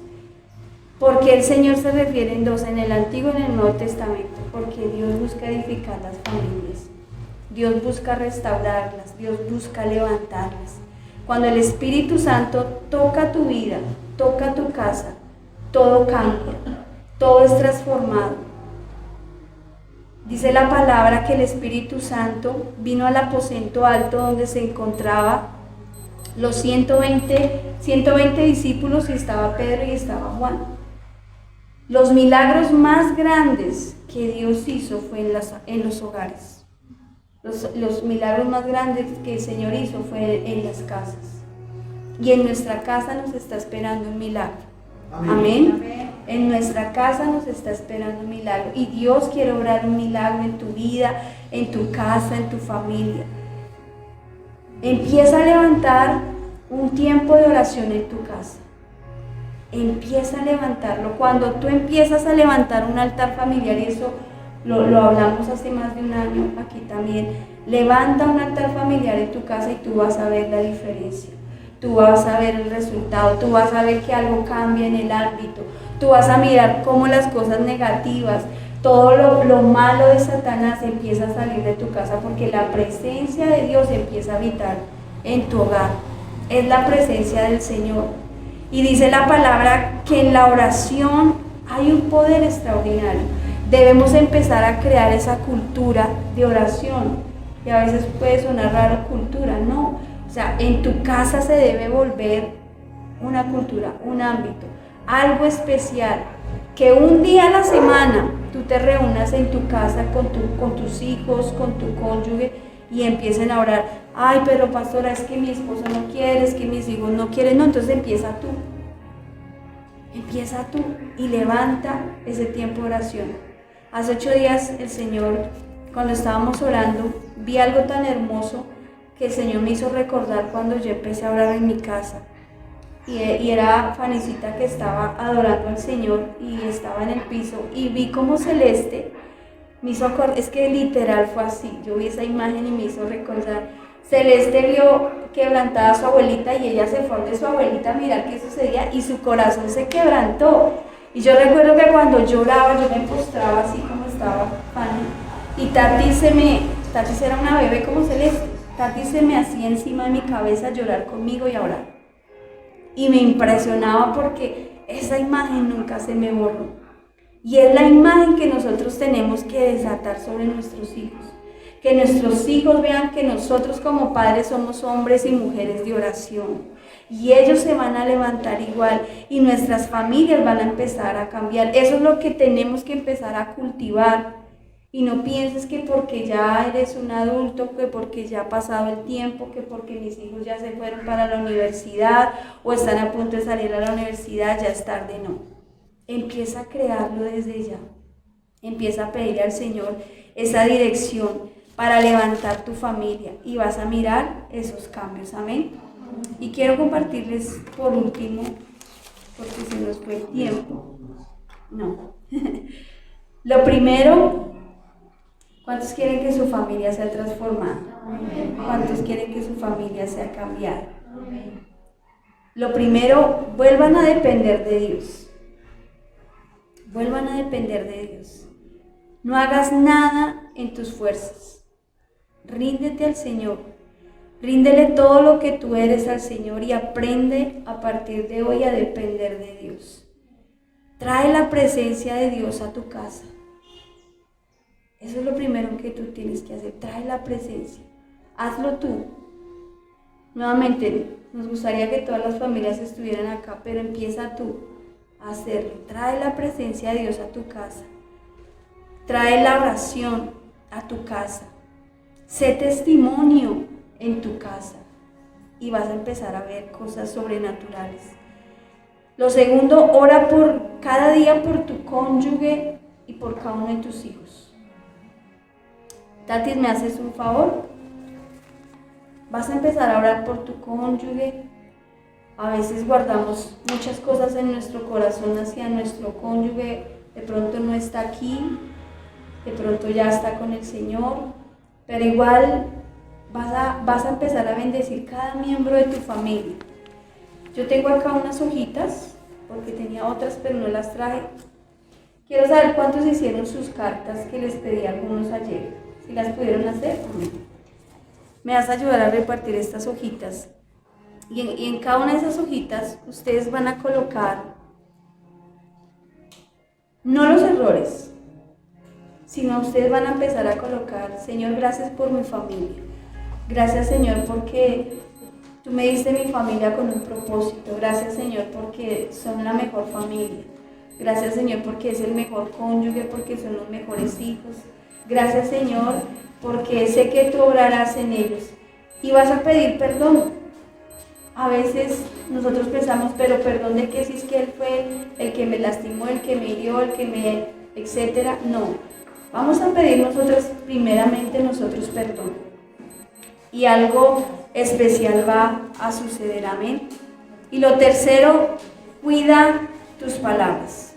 Porque el Señor se refiere en 2, en el Antiguo y en el Nuevo Testamento, porque Dios busca edificar las familias. Dios busca restaurarlas, Dios busca levantarlas. Cuando el Espíritu Santo toca tu vida, toca tu casa, todo cambia, todo es transformado. Dice la palabra que el Espíritu Santo vino al aposento alto donde se encontraba los 120 discípulos, y estaba Pedro y estaba Juan. Los milagros más grandes que Dios hizo fue en los hogares. Los milagros más grandes que el Señor hizo fue en las casas. Y en nuestra casa nos está esperando un milagro. Amén. Amén. En nuestra casa nos está esperando un milagro. Y Dios quiere obrar un milagro en tu vida, en tu casa, en tu familia. Empieza a levantar un tiempo de oración en tu casa. Empieza a levantarlo. Cuando tú empiezas a levantar un altar familiar, y eso lo hablamos hace más de un año aquí también, levanta un altar familiar en tu casa y tú vas a ver la diferencia. Tú vas a ver el resultado, tú vas a ver que algo cambia en el ámbito, tú vas a mirar cómo las cosas negativas, todo lo malo de Satanás empieza a salir de tu casa, porque la presencia de Dios empieza a habitar en tu hogar. Es la presencia del Señor. Y dice la palabra que en la oración hay un poder extraordinario. Debemos empezar a crear esa cultura de oración. Y a veces puede sonar raro cultura, no. O sea, en tu casa se debe volver una cultura, un ámbito, algo especial. Que un día a la semana tú te reúnas en tu casa con tus hijos, con tu cónyuge, y empiecen a orar. Ay, pero pastora, es que mi esposo no quiere, es que mis hijos no quieren. No, entonces empieza tú. Empieza tú y levanta ese tiempo de oración. Hace 8 días el Señor, cuando estábamos orando, vi algo tan hermoso que el Señor me hizo recordar cuando yo empecé a orar en mi casa. Y era Fanicita que estaba adorando al Señor y estaba en el piso, y vi como Celeste me hizo acordar, es que literal fue así, yo vi esa imagen y me hizo recordar. Celeste vio quebrantada a su abuelita y ella se fue de su abuelita a mirar qué sucedía y su corazón se quebrantó. Y yo recuerdo que cuando lloraba, yo me postraba así como estaba Fanny, y Tati era una bebé como Celeste, Tati se me hacía encima de mi cabeza a llorar conmigo y a orar. Y me impresionaba porque esa imagen nunca se me borró. Y es la imagen que nosotros tenemos que desatar sobre nuestros hijos. Que nuestros hijos vean que nosotros como padres somos hombres y mujeres de oración. Y ellos se van a levantar igual y nuestras familias van a empezar a cambiar. Eso es lo que tenemos que empezar a cultivar. Y no pienses que porque ya eres un adulto, que porque ya ha pasado el tiempo, que porque mis hijos ya se fueron para la universidad o están a punto de salir a la universidad, ya es tarde. No. Empieza a crearlo desde ya. Empieza a pedirle al Señor esa dirección para levantar tu familia y vas a mirar esos cambios. Amén. Y quiero compartirles por último, porque se nos fue el tiempo. No. Lo primero, ¿cuántos quieren que su familia sea transformada? ¿Cuántos quieren que su familia sea cambiada? Lo primero, vuelvan a depender de Dios. Vuelvan a depender de Dios. No hagas nada en tus fuerzas. Ríndete al Señor. Ríndele todo lo que tú eres al Señor y aprende a partir de hoy a depender de Dios. Trae la presencia de Dios a tu casa. Eso es lo primero que tú tienes que hacer. Trae la presencia. Hazlo tú. Nuevamente, nos gustaría que todas las familias estuvieran acá, pero empieza tú a hacerlo. Trae la presencia de Dios a tu casa. Trae la oración a tu casa. Sé testimonio en tu casa y vas a empezar a ver cosas sobrenaturales. Lo segundo, ora por cada día por tu cónyuge y por cada uno de tus hijos. Tatis, ¿me haces un favor? Vas a empezar a orar por tu cónyuge. A veces guardamos muchas cosas en nuestro corazón hacia nuestro cónyuge. De pronto no está aquí, de pronto ya está con el Señor, pero igual vas a empezar a bendecir cada miembro de tu familia. Yo tengo acá unas hojitas, porque tenía otras pero no las traje. Quiero saber cuántos hicieron sus cartas que les pedí a algunos ayer. ¿Sí las pudieron hacer? Amén. Me vas a ayudar a repartir estas hojitas. Y en cada una de esas hojitas ustedes van a colocar no los errores, sino ustedes van a empezar a colocar: Señor, gracias por mi familia. Gracias, Señor, porque tú me diste mi familia con un propósito. Gracias, Señor, porque son la mejor familia. Gracias, Señor, porque es el mejor cónyuge, porque son los mejores hijos. Gracias, Señor, porque sé que tú obrarás en ellos. Y vas a pedir perdón. A veces nosotros pensamos, pero perdón de qué, si es que él fue el que me lastimó, el que me hirió, el que me, etcétera. No, vamos a pedir nosotros primeramente perdón. Y algo especial va a suceder, amén. Y lo tercero, cuida tus palabras.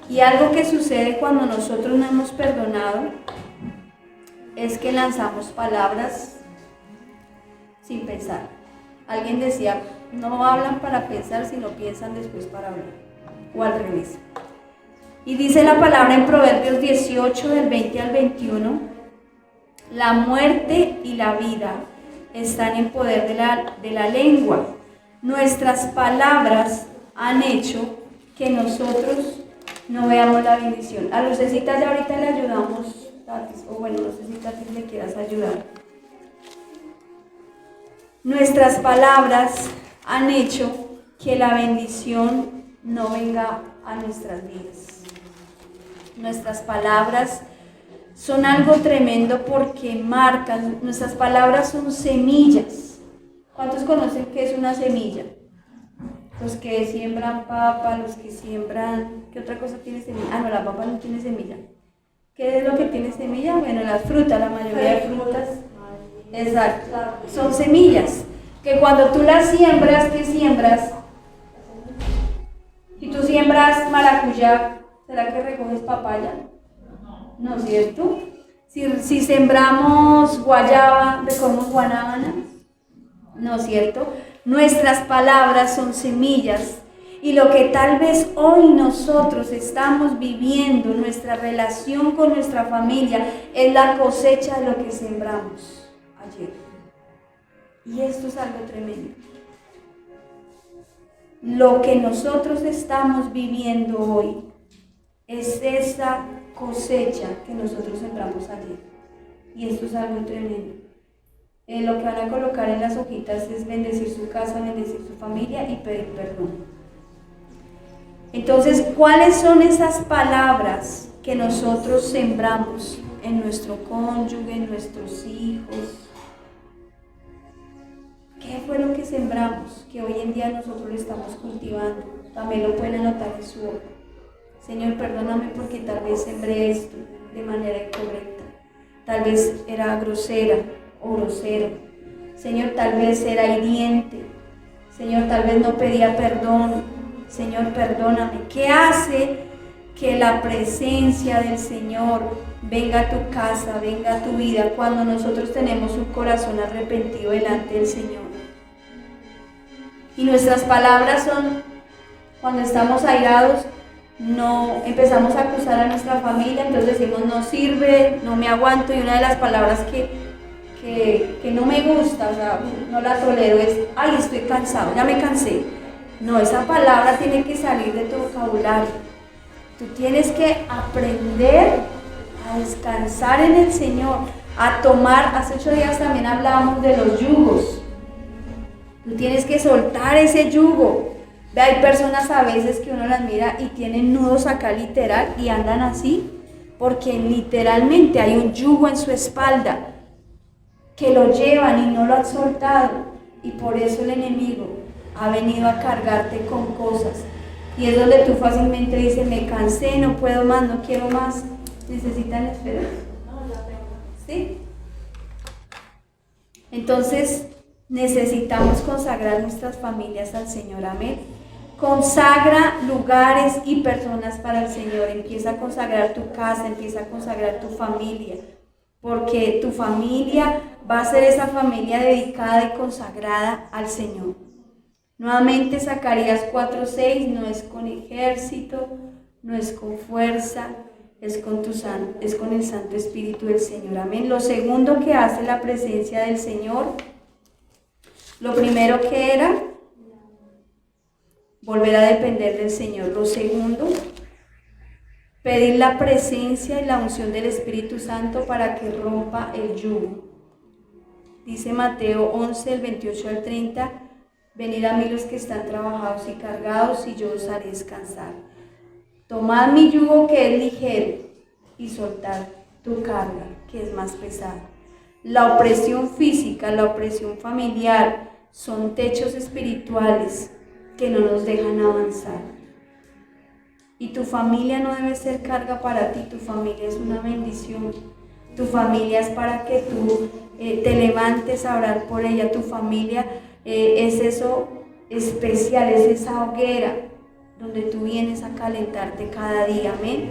Y algo que sucede cuando nosotros no hemos perdonado es que lanzamos palabras sin pensar. Alguien decía, no hablan para pensar, sino piensan después para hablar, o al revés. Y dice la palabra en Proverbios 18, del 20 al 21, la muerte y la vida están en poder de la lengua. Nuestras palabras han hecho que nosotros no veamos la bendición. A Lucecita ya ahorita le ayudamos, o bueno, no sé si Tatis le quieras ayudar. Nuestras palabras han hecho que la bendición no venga a nuestras vidas. Nuestras palabras son algo tremendo porque marcan, nuestras palabras son semillas. ¿Cuántos conocen qué es una semilla? Los que siembran papa, los que siembran, ¿qué otra cosa tiene semilla? Ah, no, la papa no tiene semilla. ¿Qué es lo que tiene semilla? Bueno, las frutas, la mayoría de frutas. Exacto, son semillas que cuando tú las siembras, ¿qué siembras? Si tú siembras maracuyá, ¿será que recoges papaya? No, ¿cierto? Si sembramos guayaba, ¿recogemos guanábana? No, ¿cierto? Nuestras palabras son semillas y lo que tal vez hoy nosotros estamos viviendo, nuestra relación con nuestra familia, es la cosecha de lo que sembramos ayer. Y esto es algo tremendo. Lo que nosotros estamos viviendo hoy es esa cosecha que nosotros sembramos ayer. Y esto es algo tremendo. Lo que van a colocar en las hojitas es bendecir su casa, bendecir su familia y pedir perdón. Entonces, ¿cuáles son esas palabras que nosotros sembramos en nuestro cónyuge, en nuestros hijos? ¿Qué fue lo que sembramos que hoy en día nosotros lo estamos cultivando? También lo pueden anotar en su hoja. Señor, perdóname porque tal vez sembré esto de manera incorrecta. Tal vez era grosera o grosero. Señor, tal vez era hiriente. Señor, tal vez no pedía perdón. Señor, perdóname. ¿Qué hace que la presencia del Señor venga a tu casa, venga a tu vida cuando nosotros tenemos un corazón arrepentido delante del Señor? Y nuestras palabras son, cuando estamos airados, no empezamos a acusar a nuestra familia, entonces decimos no sirve, no me aguanto, y una de las palabras que no me gusta, o sea, no la tolero es, ay, estoy cansado, ya me cansé. No, esa palabra tiene que salir de tu vocabulario. Tú tienes que aprender a descansar en el Señor, a tomar, hace 8 días también hablábamos de los yugos. Tú tienes que soltar ese yugo. Ve, hay personas a veces que uno las mira y tienen nudos acá literal y andan así, porque literalmente hay un yugo en su espalda que lo llevan y no lo han soltado, y por eso el enemigo ha venido a cargarte con cosas. Y es donde tú fácilmente dices, me cansé, no puedo más, no quiero más. ¿Necesitan esperar? ¿Sí? Entonces, necesitamos consagrar nuestras familias al Señor, amén. Consagra lugares y personas para el Señor. Empieza a consagrar tu casa, empieza a consagrar tu familia, porque tu familia va a ser esa familia dedicada y consagrada al Señor. Nuevamente, Zacarías 4:6, no es con ejército, no es con fuerza, es con el Santo Espíritu del Señor. Amén. Lo segundo que hace la presencia del Señor, lo primero que era volver a depender del Señor. Lo segundo, pedir la presencia y la unción del Espíritu Santo para que rompa el yugo. Dice Mateo 11, el 28 al 30, venid a mí los que están trabajados y cargados, y yo os haré descansar. Tomad mi yugo que es ligero, y soltad tu carga que es más pesada. La opresión física, la opresión familiar, son techos espirituales que no nos dejan avanzar. Y tu familia no debe ser carga para ti, tu familia es una bendición. Tu familia es para que tú te levantes a orar por ella. Tu familia es eso especial, es esa hoguera donde tú vienes a calentarte cada día. Amén.